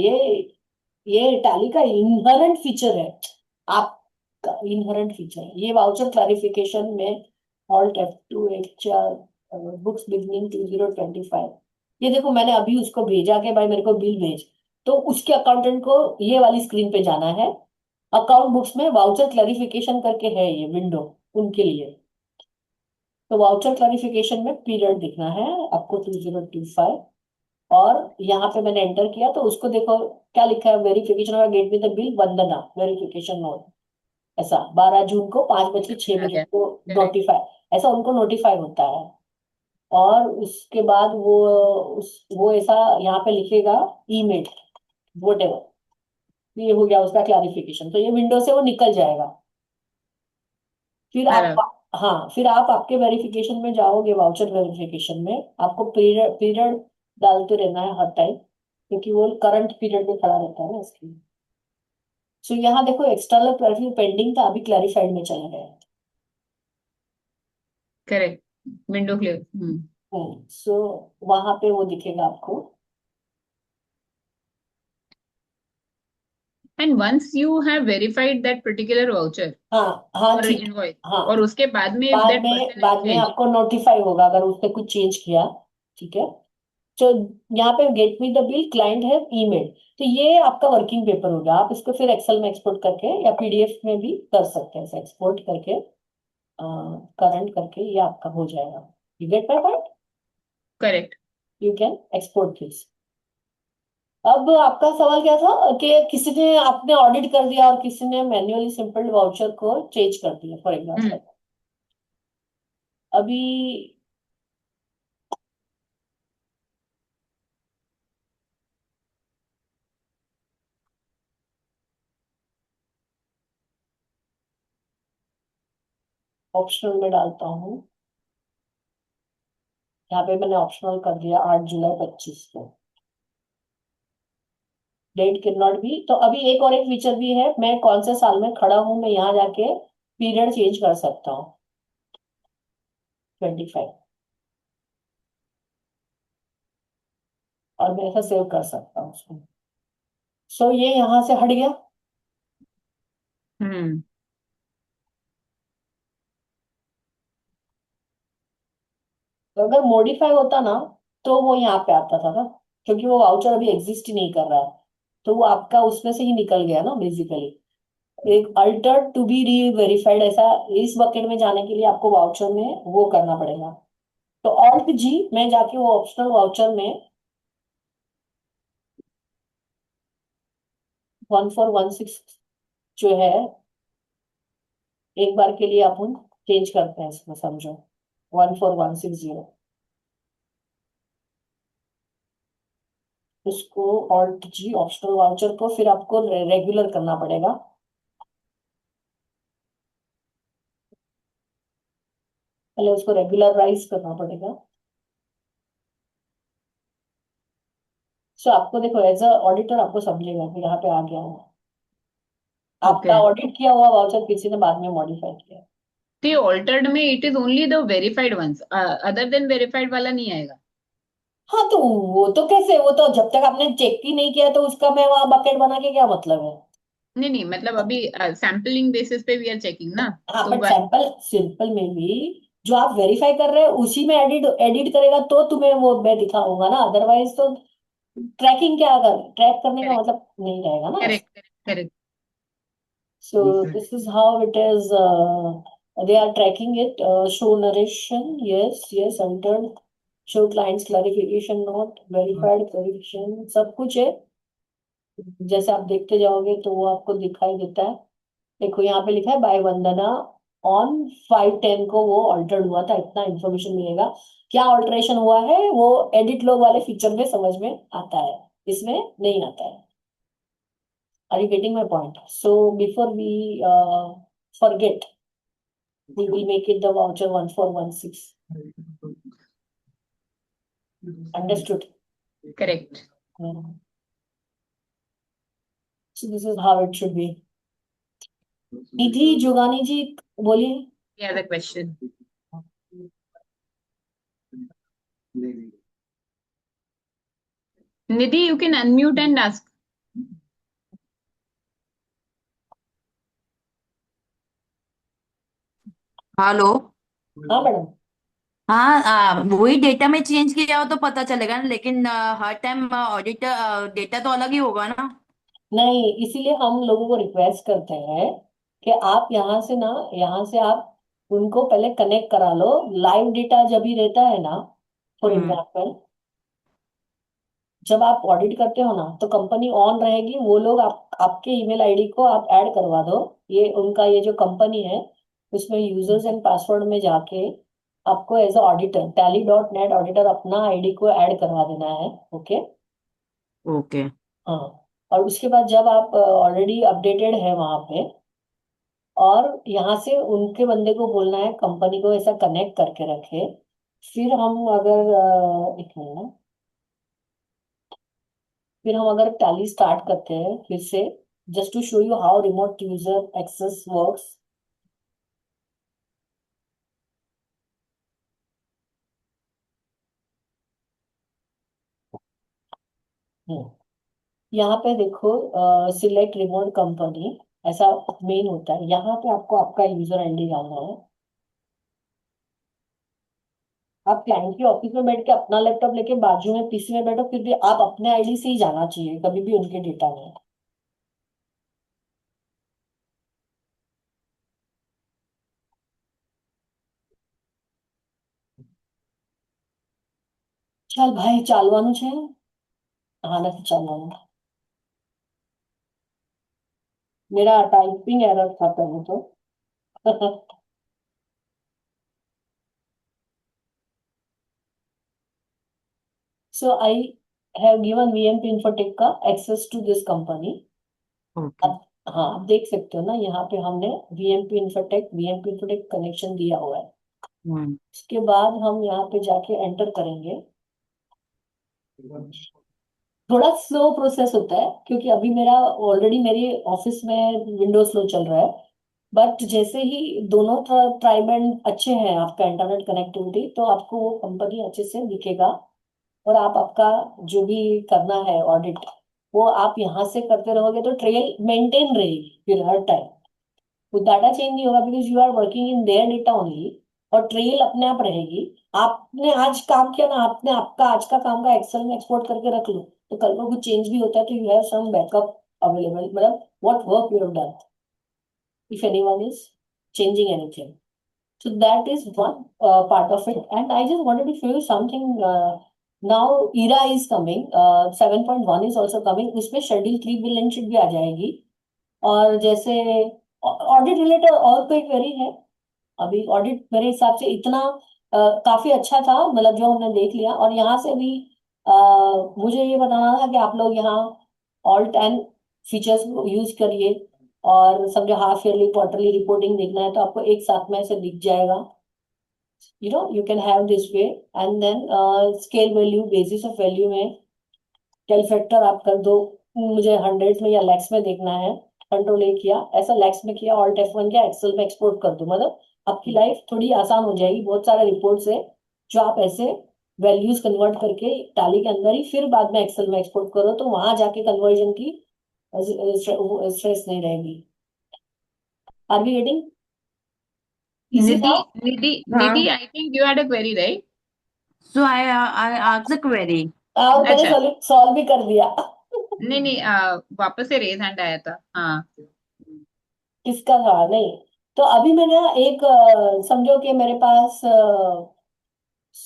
ये टैली का इनहेरेंट फीचर है, आपका इनहेरेंट फीचर है ये वाउचर क्लैरिफिकेशन में। Alt F2 H4 books beginning 2025, ये देखो मैंने अभी उसको भेजा कि भाई मेरे को बिल भेज, तो उसके अकाउंटेंट को ये वाली स्क्रीन पे जाना है, अकाउंट बुक्स में वाउचर क्लैरिफिकेशन करके है ये विंडो उनके लिए। तो वाउचर क्लैरिफिकेशन में पीरियड दिखना है आपको 2025, और यहाँ पे मैंने एंटर किया तो उसको देखो क्या लिखा है, वेरिफिकेशन और get with the bill Vandana verification note, ऐसा 12 जून को 5:06 गया। को करेक्ट। नोटिफाई, ऐसा उनको नोटिफाई होता है। और उसके बाद वो ऐसा यहाँ पे लिखेगा ईमेल, वोट एवर, ये हो गया उसका क्लैरिफिकेशन, तो ये विंडो से वो निकल जाएगा। फिर आप, बराबर। हाँ फिर आप आपके वेरिफिकेशन में जाओगे, वाउचर वेरिफिकेशन में आपको पीरियड पीरियड डालते रहना है हर टाइम, क्योंकि वो करंट पीरियड में खड़ा रहता है ना इसलिए। सो यहाँ देखो एक्सटर्नल क्लैरिफिकेशन पेंडिंग था, अभी क्लैरिफाइड में चला गया। Correct. Window clear. Hmm. So वहां पे वो दिखेगा आपको। And once you have verified that particular voucher हाँ हाँ और ठीक। इनवॉइस, हाँ और उसके बाद में इफ दैट पर्सन हैज बाद में चेंज। आपको नोटिफाई होगा अगर उसने कुछ चेंज किया, ठीक है। तो यहाँ पे get me the bill client है ईमेल, तो ये आपका वर्किंग पेपर हो गया, आप इसको फिर एक्सेल में एक्सपोर्ट करके या पीडीएफ में भी कर सकते हैं, एक्सपोर्ट करके करंट करके ये आपका हो जाएगा। You get my point, correct. You can export this. अब आपका सवाल क्या था कि किसी ने, आपने ऑडिट कर दिया और किसी ने मैन्युअली सिंपल वाउचर को चेंज कर दिया फॉर हम्म। एग्जांपल। अभी ऑप्शनल में डालता हूँ, यहाँ पे मैंने ऑप्शनल कर दिया 8 जुलाई 2025 को, डेट कैन नॉट बी। तो अभी एक और एक फीचर भी है, मैं कौन से साल में खड़ा हूँ मैं यहाँ जाके पीरियड चेंज कर सकता हूँ, 25, और मैं ऐसा सेव कर सकता हूँ उसको। सो ये यहाँ से हट गया। हम्म। तो अगर मॉडिफाई होता ना तो वो यहाँ पे आता था ना, क्योंकि वो वाउचर अभी एग्जिस्ट ही नहीं कर रहा है, तो वो आपका उसमें से ही निकल गया ना बेसिकली। एक अल्टर टू बी री वेरीफाइड, ऐसा इस बकेट में जाने के लिए आपको वाउचर में वो करना पड़ेगा। तो ऑल्ट जी में जाके वो ऑप्शनल वाउचर में 1416 जो है, एक बार के लिए अपन चेंज करते हैं इसमें, समझो 14160। उसको ऑल्ट जी ऑप्शनल वाउचर को फिर आपको रेगुलर करना पड़ेगा। पहले उसको रेगुलराइज करना पड़ेगा। सो आपको देखो एज अ ऑडिटर आपको समझेगा कि यहाँ पे आ गया हूँ, आपका ओके, ऑडिट किया हुआ वाउचर किसी ने बाद में मॉडिफाई किया। तो ऑल्टर्ड में it is only the verified ones, other than verified वाला नहीं आएगा? हाँ तो वो तो कैसे, वो तो जब तक आपने चेक ही नहीं किया तो उसका मैं वहां बकेट बना के क्या मतलब है। नहीं नहीं, मतलब अभी सैम्पलिंग बेसिस पे वी आर चेकिंग ना, हाँ तो बट सैंपल सिंपल में भी जो आप वेरीफाई कर रहे हैं उसी में एडिट एडिट करेगा तो तुम्हें वो मैं दिखाऊंगा ना, अदरवाइज तो ट्रैकिंग क्या कर ट्रैक करने का करेक्ट मतलब नहीं रहेगा ना। Correct correct correct. So this is how it is. They are tracking it. Show narration. Yes, yes. Entered. Show clients clarification note. Verified clarification. सब कुछ है। जैसे आप देखते जाओगे तो वो आपको दिखाई देता है। देखो यहाँ पे लिखा है बाय वंदना ऑन 5/10 को वो ऑल्टर्ड हुआ था, इतना इंफॉर्मेशन मिलेगा। क्या ऑल्टरेशन हुआ है वो एडिट लॉग वाले फीचर में समझ में आता है, इसमें नहीं आता है। Are you getting my point? So before we forget, we will make it the voucher 1416. Understood? Correct. Hmm. So this is how it should be. निधि जोगानी जी बोलिए। क्या the question? Nidhi, you can unmute and ask. Hello. हाँ मैडम। हाँ, वही डेटा में चेंज किया हो तो पता चलेगा ना, लेकिन हर टाइम ऑडिट डेटा तो अलग ही होगा ना। नहीं, इसीलिए हम लोगों को रिक्वेस्ट करते हैं कि आप यहाँ से ना, यहाँ से आप उनको पहले कनेक्ट करा लो। लाइव डेटा जब भी रहता है ना, फॉर हम्म। एग्जाम्पल जब आप ऑडिट करते हो ना तो कंपनी ऑन रहेगी, वो लोग आपके ईमेल आईडी को आप ऐड करवा दो। ये उनका ये जो कंपनी है उसमें यूजर्स एंड पासवर्ड में जाके आपको as a auditor tally.net auditor अपना आईडी को ऐड करवा देना है। ओके। ओके। हाँ। और उसके बाद जब आप ऑलरेडी अपडेटेड है वहां पे, और यहाँ से उनके बंदे को बोलना है कंपनी को ऐसा कनेक्ट करके रखे। फिर हम अगर एक मिनट, फिर हम अगर टैली स्टार्ट करते हैं फिर से, just to show you how remote user access works. यहाँ पे देखो सिलेक्ट रिमोट कंपनी, ऐसा मेन होता है। यहाँ पे आपको आपका यूजर आईडी डालना है। आप क्लाइंट के ऑफिस में बैठ के अपना लैपटॉप लेके बाजू में पीसी में बैठो, फिर भी आप अपने आईडी से ही जाना चाहिए, कभी भी उनके डेटा में। चल भाई ચાલવાનું છે। हाँ નથી ચાલવાનું, मेरा टाइपिंग एरर था पहले तो। So I have given VMP Infotech का access to this company। Okay. अब हाँ, आप देख सकते हो ना यहाँ पे हमने VMP Infotech कनेक्शन दिया हुआ है। हम्म। उसके बाद हम यहाँ पे जाके एंटर करेंगे। थोड़ा स्लो प्रोसेस होता है क्योंकि अभी मेरा ऑलरेडी मेरी ऑफिस में विंडोज स्लो चल रहा है। बट जैसे ही दोनों ट्राइबैंड अच्छे हैं, आपका इंटरनेट कनेक्टिविटी, तो आपको वो कंपनी अच्छे से दिखेगा। और आप आपका जो भी करना है ऑडिट, वो आप यहाँ से करते रहोगे तो ट्रेल मेंटेन रहेगी फिर हर टाइम। वो डाटा चेंज नहीं होगा because you are working in their data only. और ट्रेल अपने आप रहेगी। आपने आज काम किया ना, आपने आपका आज का काम का एक्सेल में एक्सपोर्ट करके रख लो, तो कल को कुछ चेंज भी होता है तो you have some backup available, मतलब what work you have done if anyone is changing anything. So that is one part of it. And I just wanted to show you something. Now ERA is coming. 7.1 is also coming. उसमें शेड्यूल 3 बिल एंड भी आ जाएगी। और जैसे ऑडिट रिलेटेड और कोई क्वेरी है? अभी ऑडिट मेरे हिसाब से इतना काफी अच्छा था, मतलब जो हमने देख लिया। और यहाँ से भी मुझे ये बताना था कि आप लोग यहाँ ऑल 10 फीचर्स को यूज करिए, और समझो हाफ ईयरली क्वार्टरली रिपोर्टिंग देखना है तो आपको एक साथ में ऐसे दिख जाएगा। You can have this way, and then scale value, basis of value में टेल फैक्टर आप कर दो। मुझे हंड्रेड्स में या लैक्स में देखना है, कंट्रोल ए किया, ऐसा लैक्स में किया, ऑल्ट F1 किया, एक्सेल में एक्सपोर्ट कर दो। मतलब आपकी लाइफ थोड़ी आसान हो जाएगी। बहुत सारे रिपोर्ट्स है जो आप ऐसे वैल्यूज कन्वर्ट करके टैली के अंदर ही फिर बाद में एक्सेल में एक्सपोर्ट करो, तो वहां जाके कन्वर्जन की स्ट्रेस नहीं रहेगी। Are we getting easy Nidhi, now? Nidhi, I think you had a query, right? So I asked a query. मैंने अच्छा, सॉल्व भी कर दिया। नहीं नहीं, वापस से रेज हैंड आया था, हाँ। किसका था? नहीं, तो अभी मैंने एक समझो कि मेरे पास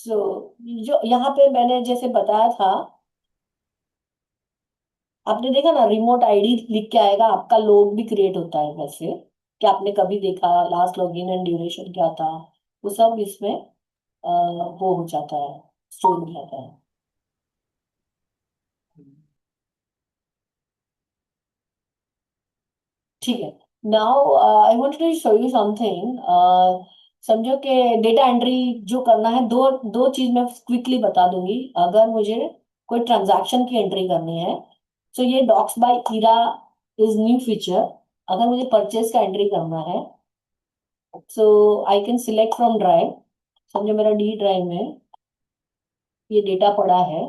जो यहाँ पे मैंने जैसे बताया था, आपने देखा ना रिमोट आईडी लिख के आएगा, आपका लोग भी क्रिएट होता है वैसे, कि आपने कभी देखा लास्ट लॉगिन एंड ड्यूरेशन क्या था, वो सब इसमें वो हो जाता है, स्टोर हो जाता है। ठीक है। Now I wanted to show you something. समझो कि डेटा एंट्री जो करना है, दो दो चीज मैं क्विकली बता दूंगी। अगर मुझे कोई ट्रांजैक्शन की एंट्री करनी है, तो ये docs by Era is new feature. अगर मुझे परचेज का एंट्री करना है, so I can select from drive. समझो मेरा डी ड्राइव में ये डेटा पड़ा है।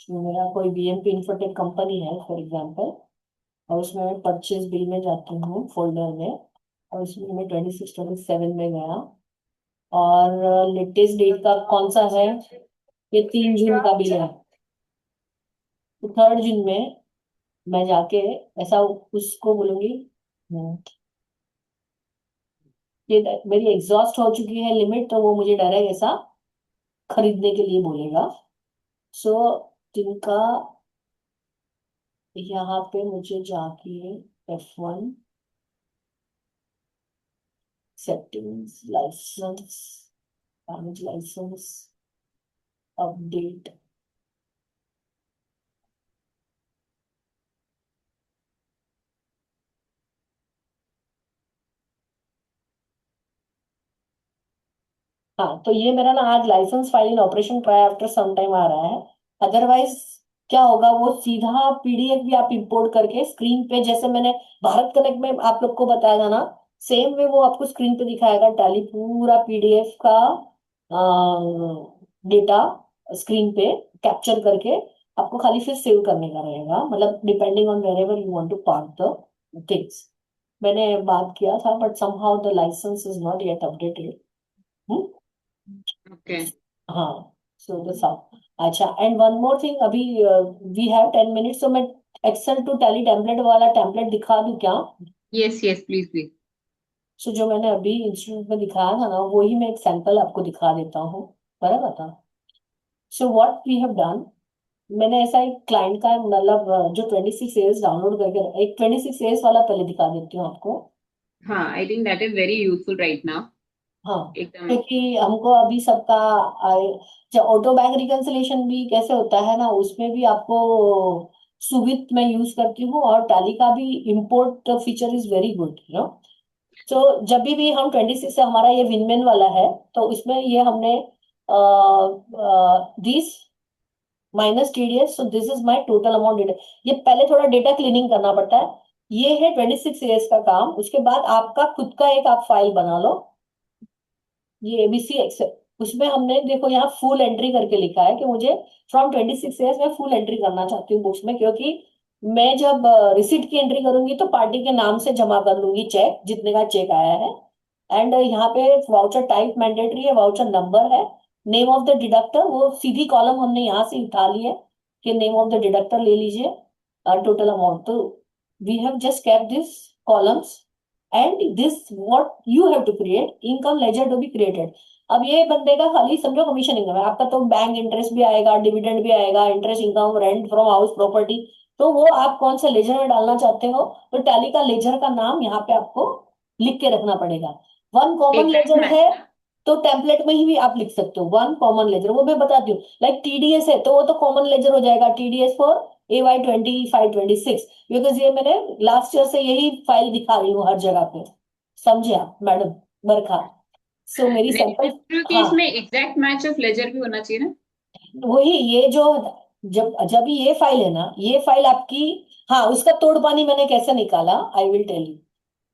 मेरा कोई बीएमपी इंफोटेक कंपनी है फॉर एग्जांपल, और उसमें मैं परचेज बिल में जाती हूँ फोल्डर में, और उसमें मैं 26-27 में गया, और लेटेस्ट डेट का कौन सा है? ये 3 जून का बिल है। तो 3 जून में मैं जाके ऐसा उसको बोलूंगी, "हम्म, ये मेरी एग्जॉस्ट हो चुकी है लिमिट", तो वो मुझे डायरेक्ट ऐसा खरीदने के लिए बोलेगा। सो जिनका यहाँ पे मुझे जाके F1 settings, license, manage license, update, हाँ, तो ये मेरा ना आज license file in operation try after some time आ रहा है। अदरवाइज क्या होगा, वो सीधा पीडीएफ भी आप इंपोर्ट करके स्क्रीन पे, जैसे मैंने भारत कनेक्ट में आप लोग को बताया था ना, सेम वे वो आपको स्क्रीन पे दिखाएगा, टैली पूरा पीडीएफ का डेटा स्क्रीन पे कैप्चर करके आपको खाली फिर सेव करने का रहेगा। मतलब depending on wherever you want to park the things. मैंने बात किया था, but somehow the license is not yet updated. Okay. हाँ, सो द सब। अच्छा, एंड वन मोर थिंग, अभी वी हैव 10 मिनट्स, तो मैं एक्सेल टू टैली टेम्पलेट वाला टेम्पलेट दिखा दूं क्या? Yes yes, please please. So जो मैंने अभी इंस्टीट्यूट में दिखाया था ना, वही मैं एक सैंपल आपको दिखा देता हूँ, बराबर था। So what we have done, मैंने ऐसा एक क्लाइंट का, मतलब जो 26 एएस डाउनलोड करके, एक 26 एएस वाला पहले दिखा देती हूँ आपको। हाँ, I think that is very useful right now. हाँ, एकदम। क्योंकि हमको अभी सबका जब ऑटो बैंक रिकंसिलेशन भी कैसे होता है ना, उसमें भी आपको सुविध मैं यूज करती हूँ, और टैली का भी import feature is very good, तो जब भी हम 26 से, हमारा ये विनमेन वाला है, तो इसमें ये हमने this minus TDS, so this is my total amount data. ये पहले थोड़ा डेटा क्लीनिंग करना पड़ता है। ये है 26 एएस का काम। उसके बाद आपका खुद का एक आप फाइल बना लो, ये एबीसी एक्सेल। उसमें हमने देखो यहाँ फुल एंट्री करके लिखा है कि मुझे फ्रॉम 26 एएस में फुल एंट्री करना चाहती हूँ बुक्स में, क्योंकि मैं जब रिसिट की एंट्री करूंगी तो पार्टी के नाम से जमा कर लूंगी चेक, जितने का चेक आया है। एंड यहाँ पे वाउचर टाइप मैंडेटरी है, वाउचर नंबर है, नेम ऑफ द डिडक्टर, वो सीधी कॉलम हमने यहाँ से उठा ली है कि नेम ऑफ द डिडक्टर ले लीजिए, टोटल अमाउंट। तो we have just kept this columns, and this what you have to create, income ledger to be created. अब ये बंदे का खाली समझो कमीशन इनकम है आपका, तो बैंक इंटरेस्ट भी आएगा, डिविडेंड भी आएगा, interest income, rent from house property, तो वो आप कौन से लेजर में डालना चाहते हो, तो टैली का लेजर का नाम यहाँ पे आपको लिख के रखना पड़ेगा। One common exact ledger match है ना। तो टेम्पलेट में ही भी आप लिख सकते हो वन कॉमन लेजर, वो मैं बताती हूँ। लाइक टीडीएस है तो वो तो कॉमन लेजर हो जाएगा, टीडीएस फॉर AY 25 26, बिकॉज ये मैंने लास्ट ईयर से यही फाइल दिखा रही हूँ हर जगह पे। समझे आप मैडम बरखा? सो मेरी लेकिन मैं सैंपल, बोल रही हूँ कि हाँ इसमें एग्जैक्ट मैच ऑफ लेजर भी होना चाहिए ना। वही ये जो, जब जब ये फाइल है ना, ये फाइल आपकी, हाँ उसका तोड़ पानी मैंने कैसे निकाला आई विल टेल यू।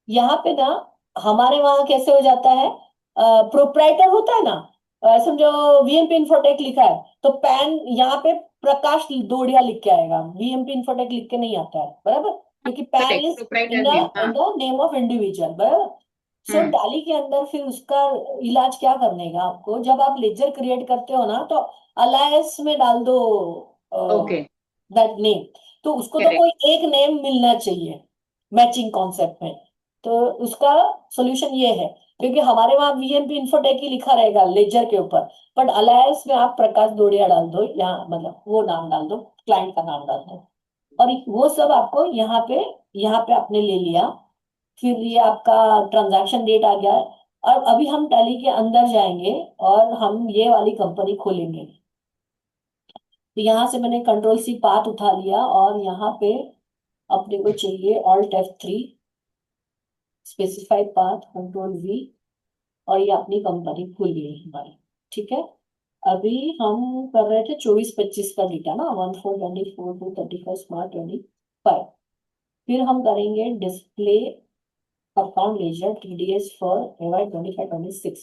यहाँ पे ना हमारे वहां कैसे हो जाता है, प्रोप्राइटर होता है ना, समझो वीएमपी इंफोटेक लिखा है तो पैन यहाँ पे प्रकाश दोड़िया लिख के आएगा, वीएमपी इंफोटेक लिख के नहीं आता है, बराबर, क्योंकि PAN correct, is in proprietor the name, हाँ। In the name of individual, बराबर। सो हम्म। डाली के अंदर फिर उसका इलाज क्या करने का आपको, जब आप लेजर क्रिएट करते हो ना तो अलायंस में डाल दो ओके। दैट नेम, तो उसको तो करेक्ट। कोई एक नेम मिलना चाहिए मैचिंग कॉन्सेप्ट में। तो उसका सॉल्यूशन ये है, क्योंकि हमारे वहां वीएमपी इंफोटेक ही लिखा रहेगा लेजर के ऊपर, बट अलायंस में आप प्रकाश दोड़िया डाल दो, यहाँ मतलब वो नाम डाल दो, क्लाइंट का नाम डाल दो, और वो सब आपको यहाँ पे आपने ले लिया। फिर ये आपका ट्रांजैक्शन डेट आ गया। और अभी हम टैली के अंदर जाएंगे और हम ये वाली कंपनी खोलेंगे। तो यहाँ से मैंने कंट्रोल C पाथ उठा लिया और यहाँ पे अपने को चाहिए Alt F3, specify path, control V, और ये अपनी कंपनी खुल गई हमारी। ठीक है, अभी हम कर रहे थे 24-25 का डेटा ना, 1/4/24 to 31st March 2025। फिर हम करेंगे display account laser TDS for AY 25 26।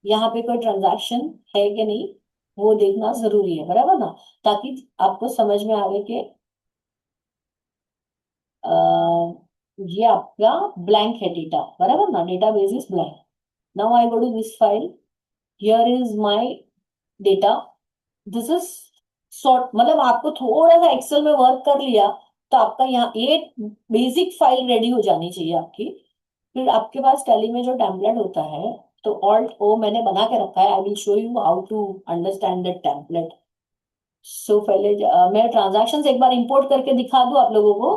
यहाँ पे कोई ट्रांजैक्शन है कि नहीं वो देखना जरूरी है, बराबर ना, ताकि आपको समझ में आवे कि ये आपका ब्लैंक है डेटा, बराबर ना, database is blank. Now I go to this file, here is my data, this is sort, मतलब आपको थोड़ा सा एक्सेल में वर्क कर लिया तो आपका यहाँ ये बेसिक फाइल रेडी हो जानी चाहिए आपकी। फिर आपके पास टैली में जो टेम्पलेट होता है, तो Alt O मैंने बना के रखा है, I will show you how to understand that template. So पहले मैं ट्रांजैक्शंस एक बार इंपोर्ट करके दिखा दूं आप लोगों को,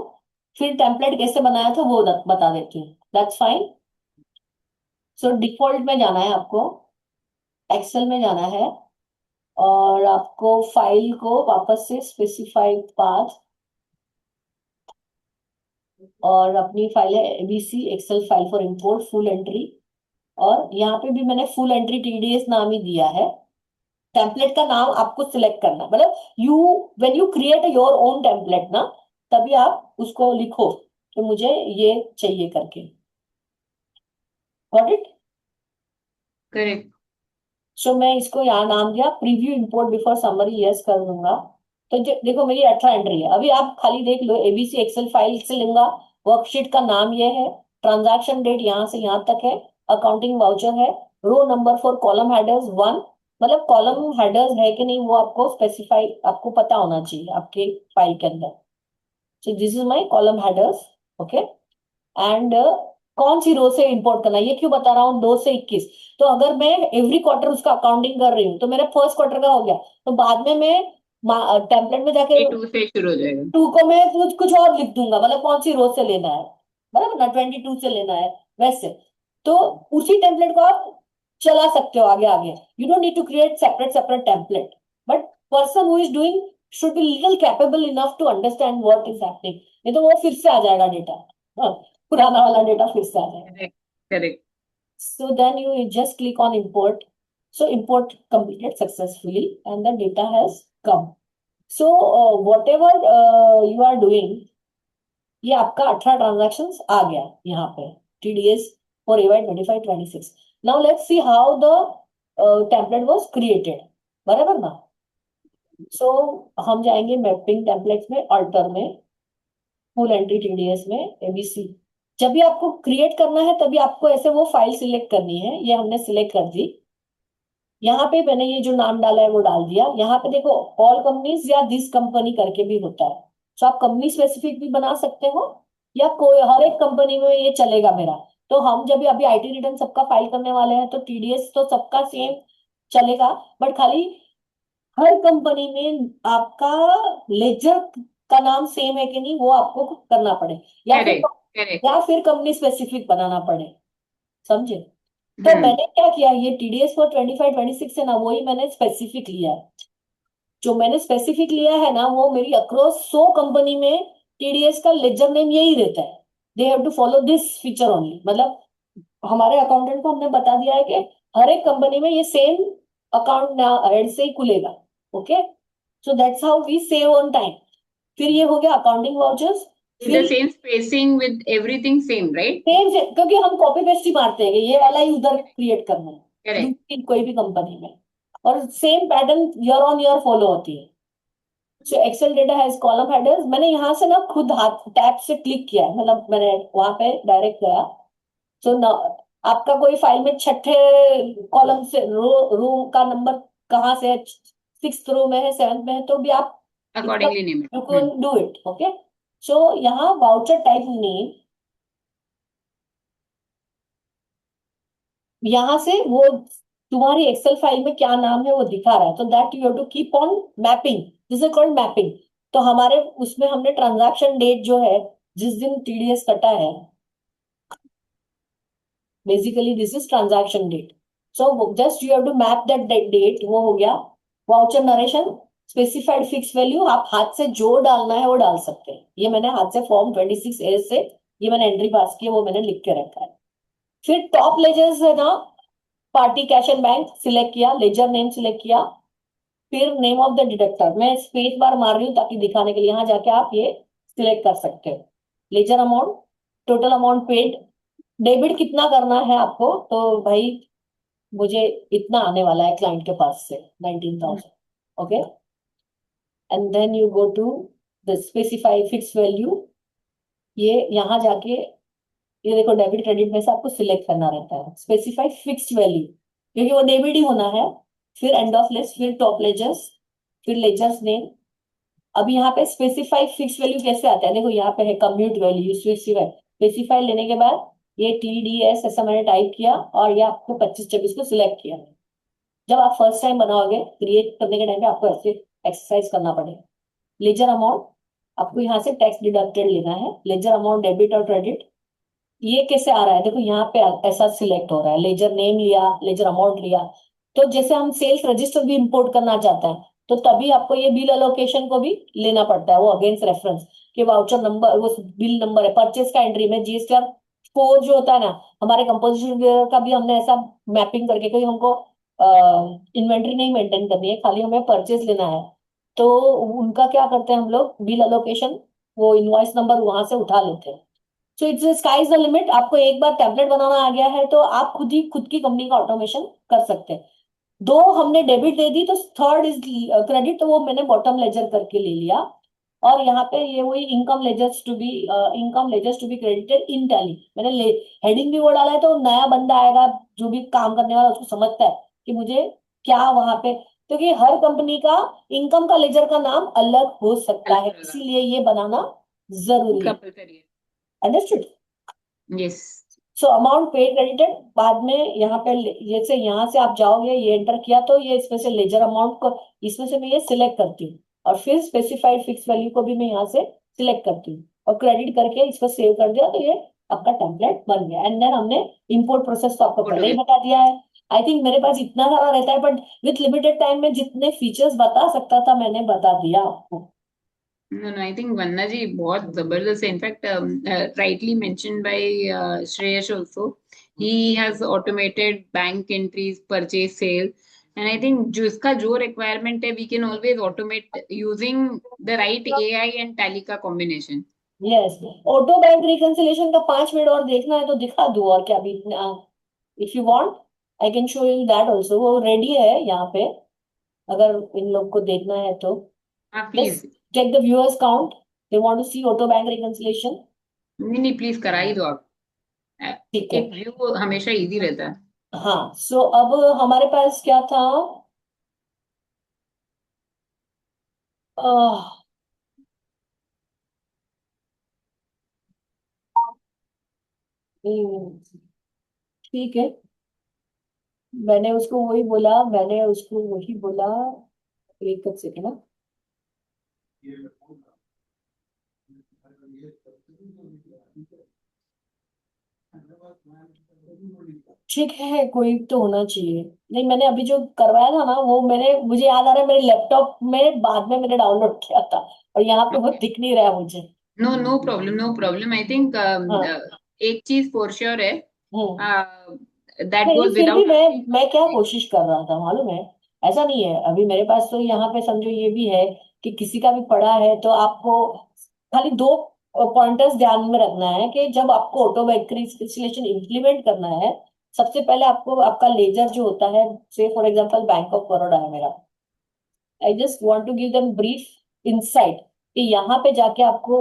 फिर टेम्पलेट कैसे बनाया था वो बता देती हूँ, दैट्स फाइन। सो डिफॉल्ट में जाना है आपको, एक्सेल में जाना है, और आपको फाइल को वापस से स्पेसिफाइड पाथ, और अपनी फाइल है ABC Excel file for import full entry, और यहाँ पे भी मैंने फुल एंट्री टीडीएस नाम ही दिया है। टेम्पलेट का नाम आपको सिलेक्ट करना, मतलब you when you create your own template ना, तभी आप उसको लिखो कि मुझे ये चाहिए करके। Got it? करेक्ट। सो मैं इसको यहाँ नाम दिया preview import before summary, yes कर दूंगा। तो देखो मेरी 18 एंट्री है, अभी आप खाली देख लो, एबीसी एक्सेल फाइल से लूंगा, वर्कशीट का नाम ये है, ट्रांजैक्शन डेट यहाँ से यहाँ तक है, अकाउंटिंग वाउचर है, row number for column headers 1, मतलब कॉलम हेडर्स है कि नहीं वो आपको स्पेसिफाई, आपको पता होना चाहिए आपके फाइल के अंदर। सो this is my column headers, okay. And कौन सी रो से इंपोर्ट करना है ये क्यों बता रहा हूँ, 2 से 21। तो अगर मैं एवरी क्वार्टर उसका अकाउंटिंग कर रही हूँ तो मेरा फर्स्ट क्वार्टर का हो गया, तो बाद में मैं टेम्पलेट में जाके ये टू से शुरू हो जाएगा। 2 को मैं कुछ कुछ और लिख दूंगा, मतलब कौन सी रो से लेना है, बराबर ना, 22 से लेना है वैसे। तो उसी टेम्पलेट को आप चला सकते हो आगे आगे, you don't need to create separate separate template, but person who is doing should be legal capable enough to understand what is happening, नहीं तो वो फिर से आ जाएगा डेटा, पुराना वाला डेटा फिर से आ जाएगा। Correct. Correct. So then you just click on import. So import completed successfully and the data has come. So whatever you are doing, ये आपका 18 ट्रांजैक्शन आ गया यहाँ पे TDS for AY 25 26। Now let's see how the template was created, बराबर ना। So हम जाएंगे मैपिंग टेम्पलेट्स में, अल्टर में, फुल एंट्री TDS में, ABC। जब भी आपको क्रिएट करना है तभी आपको ऐसे वो फाइल सिलेक्ट करनी है, ये हमने सिलेक्ट कर दी। यहाँ पे मैंने ये जो नाम डाला है वो डाल दिया। यहाँ पे देखो ऑल कंपनीज या दिस कंपनी करके भी होता है, तो आप कंपनी स्पेसिफिक भी बना सकते हो, या कोई हर एक कंपनी में ये चलेगा मेरा। तो हम जब भी अभी आईटी रिटर्न सबका फाइल करने वाले हैं तो TDS तो सबका सेम चलेगा, बट खाली हर कंपनी में आपका लेजर का नाम सेम है कि नहीं वो आपको करना पड़े, या फिर करेक्ट। करेक्ट। या फिर कंपनी स्पेसिफिक बनाना पड़े, समझे। तो मैंने क्या किया, ये TDS फॉर 25-26 है ना, वही मैंने स्पेसिफिक लिया है। जो मैंने स्पेसिफिक लिया है ना, वो मेरी अक्रॉस 100 कंपनी में TDS का लेजर नेम यही रहता है। They have to follow this feature only. मतलब हमारे अकाउंटेंट को हमने बता दिया है कि हर एक कंपनी में ये सेम अकाउंट हेड से ही खुलेगा। Okay, so that's how we save on time. फिर ये हो गया अकाउंटिंग वाउचर्स। In the फिर same spacing with everything same, right? Same से, क्योंकि हम कॉपी पेस्ट ही मारते हैं कि ये वाला ही उधर क्रिएट करना है Correct. दूसरी कोई भी कंपनी में, और same pattern year on year follow होती है। So Excel data has column headers. मैंने यहाँ से ना खुद हाथ टैब से क्लिक किया है, मतलब मैंने वहां पे डायरेक्ट गया। सो ना, आपका कोई फाइल में छठे कॉलम से रो का नंबर कहाँ से है, 6th रो में है, 7th में है, तो भी आप Accordingly name it. You can do it. Okay, so यहाँ वाउचर टाइप नेम, यहाँ से वो तुम्हारी एक्सेल फाइल में क्या नाम है वो दिखा रहा है, तो that you have to keep on mapping. This is called mapping. तो हमारे उसमें हमने ट्रांजैक्शन डेट जो है, जिस दिन TDS कटा है, basically this is transaction date. So just you have to map that date, वो हो गया। Voucher narration, specified fix value, आप हाथ से जो डालना है वो डाल सकते हैं। ये मैंने हाथ से फॉर्म 26A से ये मैंने एंट्री पास की है, वो मैंने लिख के रखा है। फिर टॉप लेजर्स है ना, party cash and bank select किया, लेजर नेम सिलेक्ट किया, फिर नेम ऑफ द डिडक्टर। मैं स्पेस बार मार रही हूँ ताकि दिखाने के लिए, यहाँ जाके आप ये सिलेक्ट कर सकते हो। Ledger amount, total amount paid, debit कितना करना है आपको, तो भाई मुझे इतना आने वाला है क्लाइंट के पास से 19,000। Okay, and then you go to the specify fix value. ये यहाँ जाके, ये देखो डेबिट क्रेडिट में से आपको सिलेक्ट करना रहता है स्पेसिफाई फिक्स्ड वैल्यू, क्योंकि वो डेबिट ही होना है। फिर एंड ऑफ लिस्ट, फिर टॉप लेजर्स, फिर लेजर्स नेम। अब यहाँ पे स्पेसिफाई फिक्स वैल्यू कैसे आता है, देखो यहाँ पे है कम्यूट वैल्यू, स्पेसिफाई लेने के बाद ये TDS ऐसा मैंने टाइप किया, और ये आपको 25-26 को सिलेक्ट किया। जब आप फर्स्ट टाइम बनाओगे क्रिएट करने के टाइम पे आपको ऐसे एक्सरसाइज करना पड़ेगा। लेजर अमाउंट, आपको यहाँ से टैक्स डिडक्टेड लेना है। लेजर अमाउंट डेबिट और क्रेडिट, ये कैसे आ रहा है, देखो यहाँ पे ऐसा सिलेक्ट हो रहा है। लेजर नेम लिया, लेजर अमाउंट लिया। तो जैसे हम सेल्स रजिस्टर भी इंपोर्ट करना चाहते हैं, तो तभी आपको ये बिल एलोकेशन को भी लेना पड़ता है, वो अगेंस्ट रेफरेंस कि वाउचर नंबर, वो बिल नंबर है। परचेस का एंट्री में GSTR 4 जो होता है ना, हमारे कंपोजिशन का भी हमने ऐसा मैपिंग करके, क्योंकि हमको इन्वेंट्री नहीं मेंटेन करनी है, खाली हमें परचेस लेना है, तो उनका क्या करते हैं हम लोग, बिल एलोकेशन, वो इनवॉइस नंबर वहां से उठा लेते हैं। So it's sky is the limit. आपको एक बार टेम्पलेट बनाना आ गया है तो आप खुद ही खुद की कंपनी का ऑटोमेशन कर सकते हैं। दो हमने डेबिट दे दी, तो थर्ड इज क्रेडिट, तो वो मैंने बॉटम लेजर करके ले लिया। और यहाँ पे ये वही income ledgers to be credited in Tally, मैंने हेडिंग भी वो डाला है, तो नया बंदा आएगा जो भी काम करने वाला, उसको समझता है कि मुझे क्या वहां पे, क्योंकि हर कंपनी का इनकम का लेजर का नाम अलग हो सकता है, इसीलिए ये बनाना जरूरी है। Compulsory. Understood? Yes. So amount paid credited, बाद में यहाँ पे जैसे यहाँ से आप जाओगे, ये एंटर किया, तो ये इसमें से लेजर अमाउंट को, इसमें से मैं ये सिलेक्ट करती हूँ, और फिर स्पेसिफाइड फिक्स वैल्यू को भी मैं यहाँ से सिलेक्ट करती हूँ, और क्रेडिट करके इसको सेव कर दिया, तो ये आपका टेम्पलेट बन गया। एंड देन हमने इंपोर्ट प्रोसेस तो आपको पहले ही बता दिया है। आई थिंक मेरे पास इतना सारा रहता है, बट विथ लिमिटेड टाइम में जितने फीचर्स बता सकता था मैंने बता दिया आपको। No, no, I think Vanna ji बहुत जबरदस्त है. In fact, rightly mentioned by Shreyash also, he has automated bank entries, purchase, sale, and I think जिसका जो requirement है, we can always automate using the right AI and Tally का combination. Yes, auto bank reconciliation का 5 मिनट और देखना है तो दिखा दूं, और क्या भी, if you want I can show you that also, वो रेडी है यहाँ पे, अगर इन लोग को देखना है तो। हाँ just please. Check the viewers count, they want to see auto bank reconciliation. नहीं नहीं, प्लीज करा ही दो आप. ठीक है, एक व्यू हमेशा इजी रहता है. हाँ। सो अब हमारे पास क्या था, आह, ठीक है, मैंने उसको वही बोला। एक सेकेंड ना, ठीक है, कोई तो होना चाहिए। नहीं, मैंने अभी जो करवाया था ना, वो मुझे याद आ रहा है मेरे लैपटॉप में बाद में मैंने डाउनलोड किया था, और यहाँ पे वो दिख नहीं रहा है मुझे। No no problem, no problem. I think हाँ। एक चीज फॉर श्योर है, हम्म। दैट नहीं, गोज फिर भी विदाउट आस्किंग। मैं क्या कोशिश कर रहा था मालूम है? ऐसा नहीं है, अभी मेरे पास तो यहाँ पे समझो ये भी है कि किसी का भी पड़ा है तो आपको खाली दो पॉइंटर्स ध्यान में रखना है कि जब आपको ऑटो वेरिफिकेशन इम्प्लीमेंट करना है, सबसे पहले आपको आपका लेजर जो होता है, say for example Bank of Baroda है मेरा, I just want to give them brief insight कि यहाँ पे जाके आपको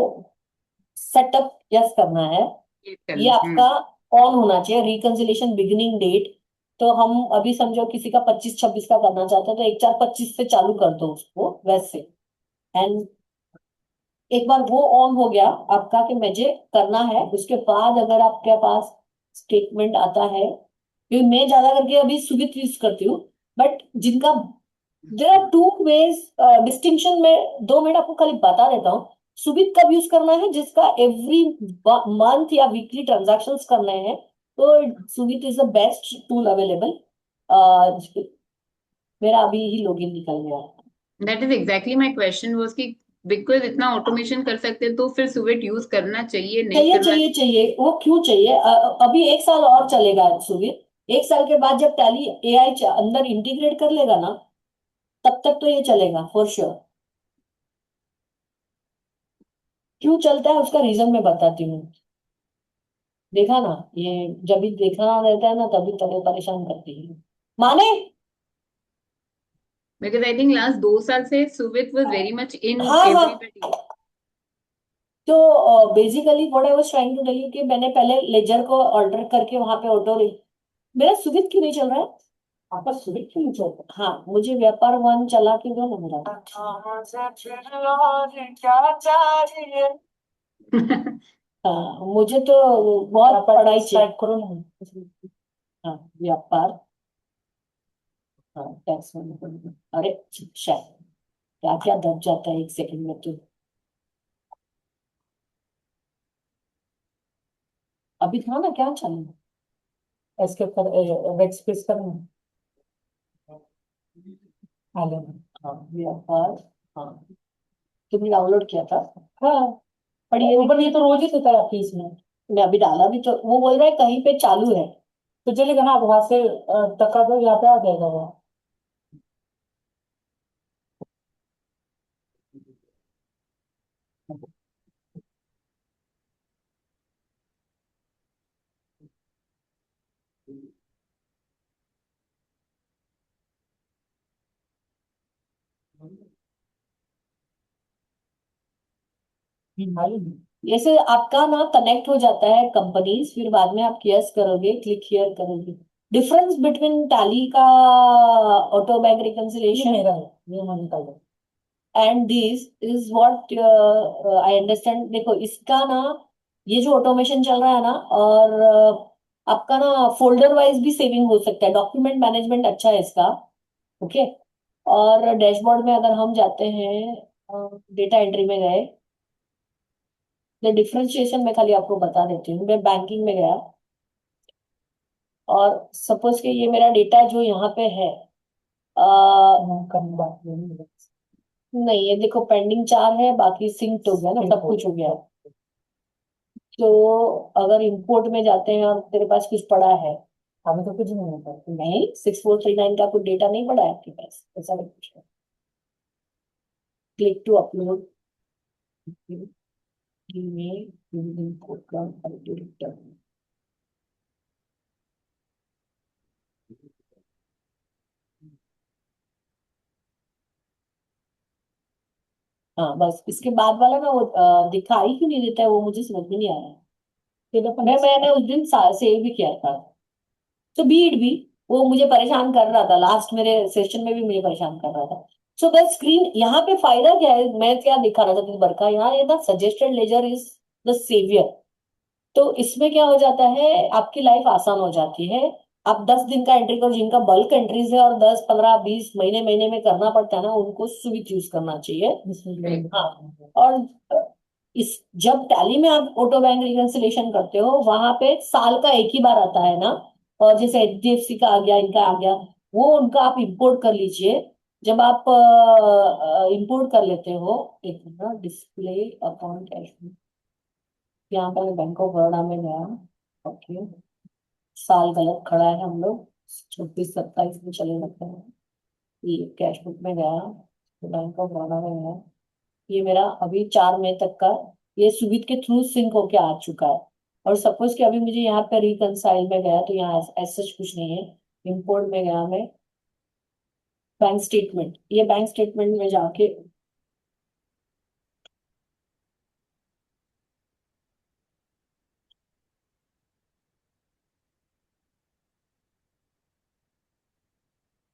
सेटअप यस करना है। ये करना। आपका ऑन होना चाहिए, रिकंसिलिएशन बिगिनिंग डेट। तो हम अभी समझो किसी का 25-26 का करना चाहते हैं, तो 1/4/25 से चालू कर दो उसको वैसे। एंड एक बार वो ऑन हो गया आपका कि मुझे करना है, उसके बाद अगर आपके पास स्टेटमेंट आता है, क्योंकि मैं ज्यादा करके अभी सुविध यूज करती हूँ, बट जिनका there are two ways distinction में, 2 मिनट आपको खाली बता देता हूँ। सुबित कब यूज करना है? जिसका एवरी मंथ या वीकली ट्रांजैक्शंस करने हैं, तो सुबित is the best tool available. मेरा अभी ही लॉगिन निकल गया। That is exactly my question was कि बिकॉज इतना ऑटोमेशन कर सकते हैं तो फिर सुबेट यूज करना चाहिए, नहीं चाहिए करना चाहिए चाहिए, वो क्यों चाहिए? अभी 1 साल और चलेगा सुबित। 1 साल के बाद जब टैली एआई अंदर इंटीग्रेट कर लेगा ना, तब तक तो ये चलेगा फॉर श्योर। क्यों चलता है उसका रीजन मैं बताती हूँ। देखा ना, ये जब भी देखना रहता है ना तभी तभी परेशान करती है। माने। बिकॉज आई थिंक लास्ट 2 साल से Suvit was very much in हाँ हाँ। एवरीबडी। तो basically what I was trying to tell you कि मैंने पहले लेजर को ऑर्डर करके वहां पे ऑटो मेरा सुविध क्यों नहीं चल रहा है? आपका सुविध क्यों नहीं चल रहा? हाँ, मुझे व्यापार वन चला के दो ना मेरा। हाँ, मुझे तो बहुत पढ़ाई चेक करो ना। हाँ, व्यापार। हाँ, टैक्स में। अरे शिक्षा, क्या क्या दब जाता है 1 सेकंड में तो। अभी था ना, क्या चालू? एस्केप कर, वेक्स पेस करना। हेलो। हाँ, व्यापार। हाँ, तुमने डाउनलोड किया था? हाँ। पर ये तो रोज ही होता है आपकी इसमें। मैं अभी डाला भी तो वो बोल रहा है कहीं पे चालू है। तो चलेगा ना, आप वहां से टका दो, यहाँ पे आ जाएगा वो। जैसे आपका ना कनेक्ट हो जाता है कंपनीज, फिर बाद में आप यस करोगे, क्लिक हियर करोगे। डिफरेंस बिटवीन टैली का ऑटो बैंक रिकंसिलिएशन ये मैं निकाल दूं। And this is what I understand. देखो इसका ना, ये जो ऑटोमेशन चल रहा है ना, और आपका ना फोल्डर वाइज भी सेविंग हो सकता है, डॉक्यूमेंट मैनेजमेंट अच्छा है इसका। ओके। और डैशबोर्ड में अगर हम जाते हैं, डेटा एंट्री में गए, तो डिफरेंशिएशन में खाली आपको बता देती हूँ। मैं बैंकिंग में गया, और सपोज कि ये मेरा डेटा जो यहाँ पे है, नहीं, ये देखो पेंडिंग 4 है, बाकी सिंक हो गया ना, सब कुछ हो गया। तो अगर इंपोर्ट में जाते हैं और तेरे पास कुछ पड़ा है, हमें तो कुछ नहीं होता। नहीं, 6439 का कुछ डेटा नहीं पड़ा है आपके पास, ऐसा नहीं कुछ। Click to upload email import from return. हाँ, बस इसके बाद वाला ना वो दिखाई क्यों नहीं देता है, वो मुझे समझ में नहीं आ रहा है। मैंने उस दिन सेव भी किया था। तो बीट भी वो मुझे परेशान कर रहा था, लास्ट मेरे सेशन में भी मुझे परेशान कर रहा था। सो द स्क्रीन यहाँ पे फायदा क्या है, मैं क्या दिखा रहा था दिन भर का, यहाँ ये ना suggested ledger is the saviour. तो इसमें क्या हो जाता है, आपकी लाइफ आसान हो जाती है। आप 10 दिन का एंट्री करो, जिनका बल्क एंट्रीज है और 10 15 20 महीने महीने में करना पड़ता है ना, उनको सुविध यूज करना चाहिए। हाँ। और जब टैली में आप ऑटो बैंक रिकंसिलिएशन करते हो वहां पे साल का एक ही बार आता है ना, और जैसे HDFC का आ गया, इनका आ गया, वो उनका आप इंपोर्ट कर लीजिए। जब आप इंपोर्ट कर लेते हो, एक मिनट, डिस्प्ले अकाउंट कैश, यहाँ पर बैंक ऑफ बड़ौदा में गया, ओके, साल गलत खड़ा है, हम लोग 26-27 में चले जाते हैं। ये कैश बुक में गया, बैंक ऑफ बड़ौदा में गया, ये मेरा अभी 4 मई तक का, ये सुविध के थ्रू सिंक होके आ चुका है। और सपोज कि अभी मुझे यहाँ पे रिकंसाइल में गया तो यहाँ ऐसा कुछ नहीं है। इंपोर्ट में गया मैं, बैंक स्टेटमेंट, ये बैंक स्टेटमेंट में जाके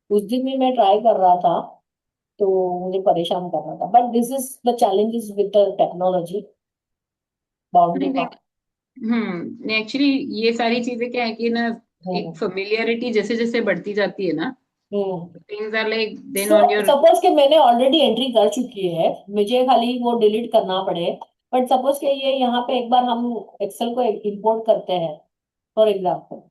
उस दिन भी मैं ट्राई कर रहा था, तो मुझे परेशान कर रहा था, but this is the challenges with the technology, boundary नहीं, का। नहीं, एक्चुअली ये सारी चीजें क्या है कि ना, एक हम्म फेमिलियरिटी जैसे जैसे बढ़ती जाती है ना, hmm things are like then so on your. Suppose कि मैंने ऑलरेडी एंट्री कर चुकी है, मुझे खाली वो डिलीट करना पड़े, बट सपोज कि ये यहाँ पे एक बार हम एक्सेल को इंपोर्ट करते हैं, for example,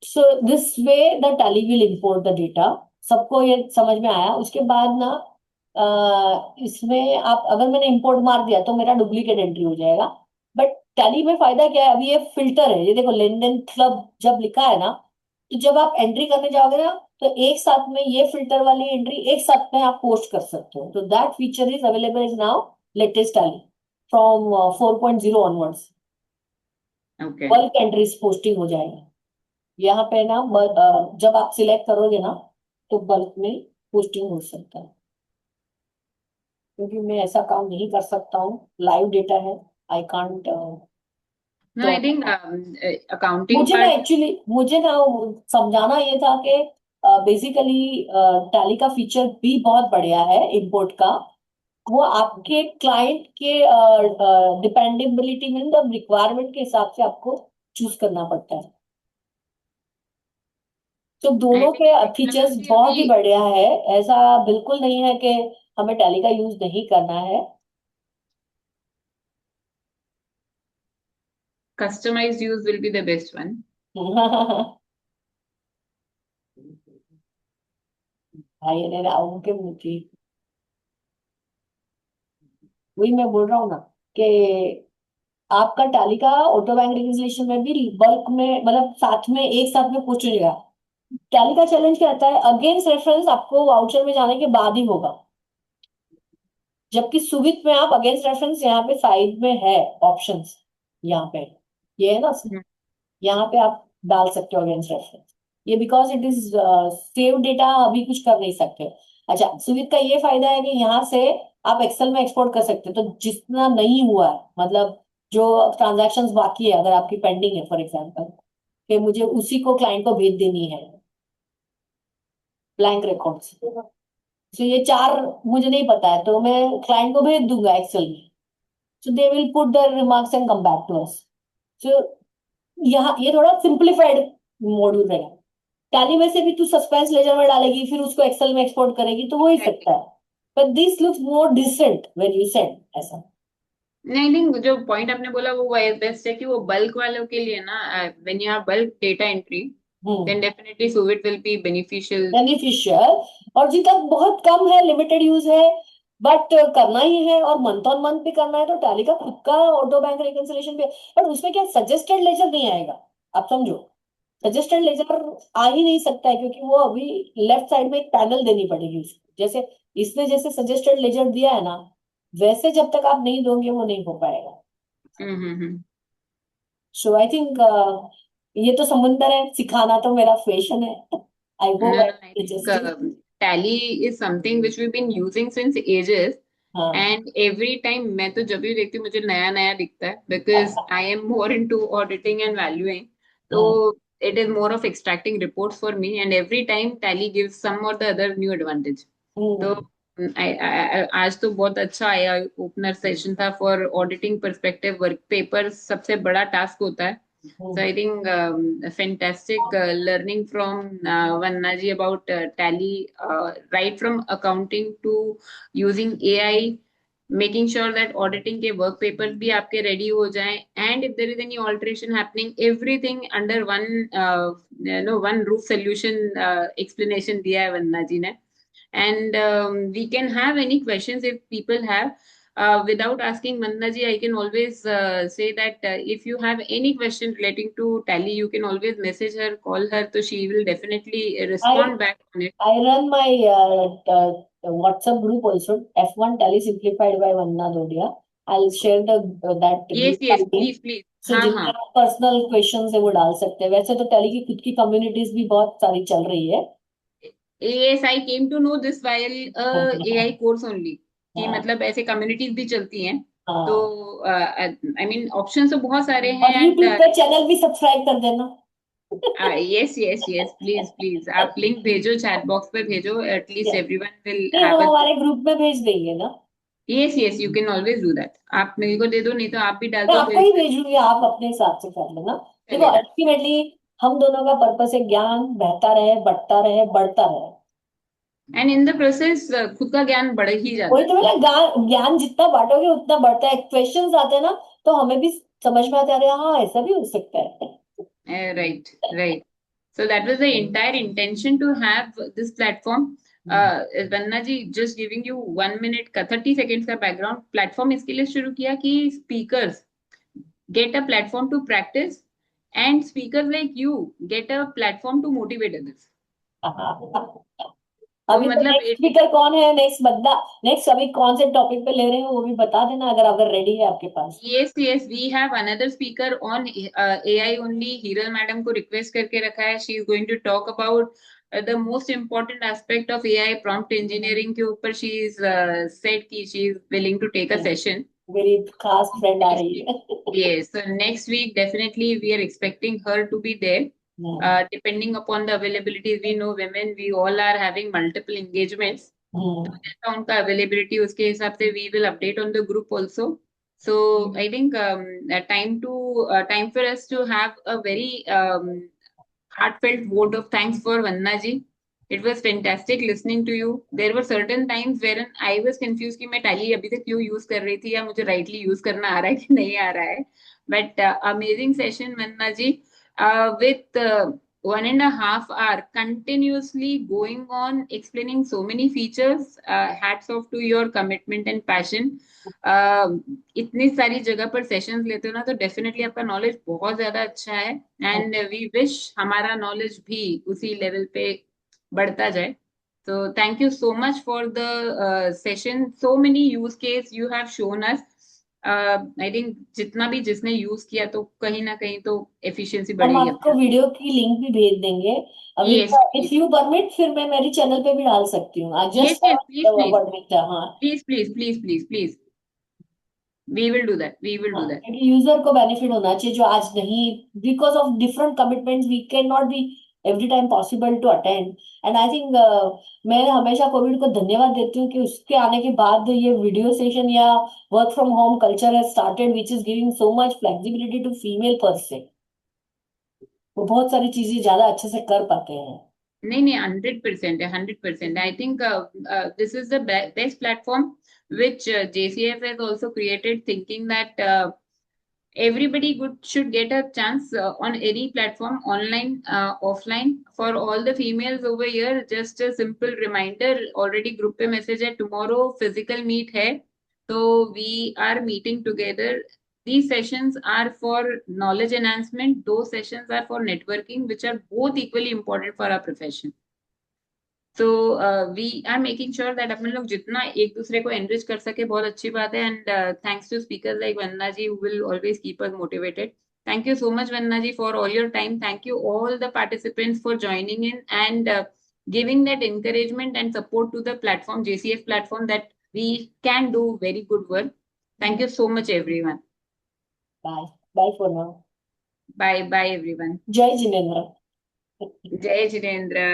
so this way the tally will import the data. सबको ये समझ में आया? उसके बाद ना इसमें आप, अगर मैंने इंपोर्ट मार दिया तो मेरा डुप्लीकेट एंट्री हो जाएगा। बट टैली में फायदा क्या है, अभी ये फिल्टर है, ये देखो लेन देन क्लब जब लिखा है ना, तो जब आप एंट्री करने जाओगे ना, तो एक साथ में ये फिल्टर वाली एंट्री एक साथ में आप पोस्ट कर सकते हो। तो that feature is available is now latest tally from 4.0 onwards. Okay. Bulk entries posting हो जाएगा यहाँ पे ना, जब आप सिलेक्ट करोगे ना, तो बल्क में पोस्टिंग हो सकता है, क्योंकि मैं ऐसा काम नहीं कर सकता हूँ, लाइव डेटा है, आई कांट। नो, तो आई थिंक अकाउंटिंग पार्ट। मुझे ना समझाना ये था कि बेसिकली टैली का फीचर भी बहुत बढ़िया है इंपोर्ट का। वो आपके क्लाइंट के डिपेंडेबिलिटी में, मतलब रिक्वायरमेंट के हिसाब से आपको चूज करना पड़ता है। तो आई दोनों थिंक के फीचर्स टेक्नोलॉजी बहुत अभी ही बढ़िया है, ऐसा बिल्कुल नहीं है कि हमें टैली का यूज नहीं करना है। Customised use will be the best one. भाई ने राहु के मुझे, वही मैं बोल रहा हूँ ना कि आपका टैली का ऑटो बैंक रिकंसिलिएशन में भी बल्क में, मतलब साथ में एक साथ में पूछ जाएगा। टैली का चैलेंज क्या आता है, अगेंस्ट रेफरेंस आपको वाउचर में जाने के बाद ही होगा, जबकि सुविध में आप अगेंस्ट रेफरेंस यहाँ पे साइड में है ऑप्शंस, यहाँ पे ये है ना, यहाँ पे आप डाल सकते हो अगेंस्ट रेफरेंस। ये because it is save data, अभी कुछ कर नहीं सकते। अच्छा, सुविध का ये फायदा है कि यहाँ से आप एक्सेल में एक्सपोर्ट कर सकते हो, तो जितना नहीं हुआ है, मतलब जो ट्रांजैक्शंस बाकी है, अगर आपकी पेंडिंग है फॉर एग्जांपल, कि मुझे उसी को क्लाइंट को भेज देनी है, ब्लैंक रिकॉर्ड्स, तो ये 4 मुझे नहीं पता है, तो मैं क्लाइंट को भेज दूंगा एक्सेल में, so they will put there remarks and come back to us. So यहाँ ये थोड़ा सिंप्लीफाइड मॉड्यूल रहेगा। टैली में से भी तू सस्पेंस लेजर में डालेगी, फिर उसको एक्सेल में एक्सपोर्ट करेगी, तो हो ही सकता है, but this looks more decent when you said ऐसा। नहीं, थिंक जो पॉइंट आपने बोला वो बेस्ट है कि वो बल्क वालों के लिए ना, when you have bulk data entry, hmm then definitely so it will be beneficial. Beneficial. और जिनका बहुत कम है, लिमिटेड यूज है, बट करना ही है और मंथ ऑन मंथ भी करना है, तो टैली का खुद का ऑटो बैंक रिकंसिलिएशन भी है। बट उसमें क्या सजेस्टेड लेजर नहीं आएगा, आप समझो, सजेस्टेड लेजर आ ही नहीं सकता है, क्योंकि वो अभी लेफ्ट साइड में एक पैनल देनी पड़ेगी उसको, जैसे इसने जैसे सजेस्टेड लेजर दिया है ना, वैसे जब तक आप नहीं दोगे वो नहीं हो पाएगा। हम्म। सो आई थिंक ये तो समुंदर है, सिखाना तो मेरा फैशन है। आई No, hope no, I I think just, Tally is something which we've been using since ages. हाँ And every time मैं तो जब भी देखती हूँ मुझे नया नया दिखता है, because I am more into auditing and valuing. So हाँ it is more of extracting reports for me, and every time Tally gives some or the other new advantage. तो हम्म आज तो बहुत अच्छा आया ओपनर सेशन था for auditing perspective, work paper सबसे बड़ा टास्क होता है. So hmm I think fantastic learning from Vanna ji about Tally, right from accounting to using AI, making sure that auditing के work papers भी आपके ready हो जाएं, and if there is any alteration happening, everything under one one roof solution explanation दिया है वंदना जी ने. And we can have any questions if people have. Without asking Vandana ji, I can always say that if you have any question relating to Tally, you can always message her, call her, so she will definitely respond back on it. I run my WhatsApp group also, F1 Tally Simplified by Vanna Dodia. I'll share that Yes, group yes, link. please, please. So हाँ जिनके हाँ. पर्सनल क्वेश्चन है वो डाल सकते हैं. वैसे तो टैली की खुद की कम्युनिटीज भी बहुत सारी चल रही है. Yes, I came to know this while AI course only, कि हाँ, मतलब ऐसे communities भी चलती हैं. तो हाँ. I mean options तो बहुत सारे और हैं. यूट्यूब पे चैनल भी सब्सक्राइब कर देना. Yes, yes, yes, please, please. आप लिंक भेजो, चैट बॉक्स पे भेजो. At least Yes. everyone will नहीं, have हम a. हमारे ग्रुप में भेज देंगे ना. Yes, yes, you can always do that. आप मेरे को दे दो, नहीं तो आप भी डाल मैं दो आपको फिर. ही भेजूंगी, आप अपने हिसाब से कर लेना. देखो, चलेगा. अल्टीमेटली हम दोनों का पर्पस है ज्ञान बहता रहे, बढ़ता रहे, बढ़ता रहे. एंड इन द प्रोसेस खुद का ज्ञान बढ़ ही जाता वही तो बोला, ज्ञान ज्ञान जितना बांटोगे उतना बढ़ता है. क्वेश्चंस आते हैं ना, तो हमें भी समझ में आता है, अरे हाँ ऐसा भी हो सकता है. है. Right, right. So that was the entire intention to have this platform. Vanna ji, just giving you 1 minute का 30 seconds का background. Platform इसके लिए शुरू किया कि speakers get a platform to practice, and speakers like you get a platform to motivate others. तो अभी तो मतलब नेक्स्ट स्पीकर कौन है, नेक्स्ट बंदा, नेक्स्ट अभी कौन से टॉपिक पे ले रहे हैं वो भी बता देना, अगर अगर रेडी है आपके पास. yes, yes, we have another speaker on AI only. Hiral madam को रिक्वेस्ट करके रखा है. she is going to talk about the most important aspect of AI prompt engineering के ऊपर. she is said कि she is willing to take a session. मेरी खास फ्रेंड आ रही है. Yes, so next week definitely we are expecting her to be there. Depending upon the availability, we know women, we all are having multiple engagements. तो जैसा उनका availability उसके हिसाब से we will update on the group also. So I think time for us to have a very heartfelt vote of thanks for Vandana ji. It was fantastic listening to you. There were certain times wherein I was confused कि मैं Tally अभी तक क्यों use कर रही थी, या मुझे rightly use करना आ रहा है कि नहीं आ रहा है. But amazing session, Vandana ji, with 1.5 hours continuously going on explaining so many features. Hats off to your commitment and passion. इतनी सारी जगह पर सेशंस लेते हो ना, तो डेफिनेटली आपका नॉलेज बहुत ज्यादा अच्छा है. एंड वी विश हमारा नॉलेज भी उसी लेवल पे बढ़ता जाए. तो thank you so much for the session. So many use case you have shown us. I think जितना भी जिसने यूज किया, तो कहीं ना कहीं तो एफिशिएंसी हम बढ़ी है. आपको वीडियो की लिंक भी भेज देंगे. अभी यस, इफ यू परमिट, फिर मैं मेरी चैनल पे भी डाल सकती हूँ. I yes, just yes, please, please, word with. हाँ, please, please, please, please, please. We will do that, we will do that. क्योंकि यूजर को बेनिफिट होना चाहिए, जो आज नहीं, because of different commitments we can not be every time possible to attend. And I think मैं हमेशा कोविड को धन्यवाद देती हूँ कि उसके आने के बाद ये वीडियो सेशन या work from home culture has started, which is giving so much flexibility to female person. वो बहुत सारी चीजें ज्यादा अच्छे से कर पाते हैं. नहीं नहीं, 100% है, 100%. I think this is the best platform which JCF has also created, thinking that everybody should get a chance on any platform, online, offline. For all the females over here, just a simple reminder, already group पे message है, tomorrow physical meet है. So we are meeting together. These sessions are for knowledge enhancement. Those sessions are for networking, which are both equally important for our profession. तो we are making sure that अपन लोग जितना एक दूसरे को एनरिच कर सके, बहुत अच्छी बात है. And thanks to speaker like Vandana ji, who will always keep us motivated. Thank you so much, Vandana ji, for all your time. Thank you all the participants for joining in and giving that encouragement and support to the platform, JCF platform, that we can do very good work. Thank you so much, everyone. Bye. Bye for now. Bye, bye, everyone. Jai Jinendra. Jai Jinendra.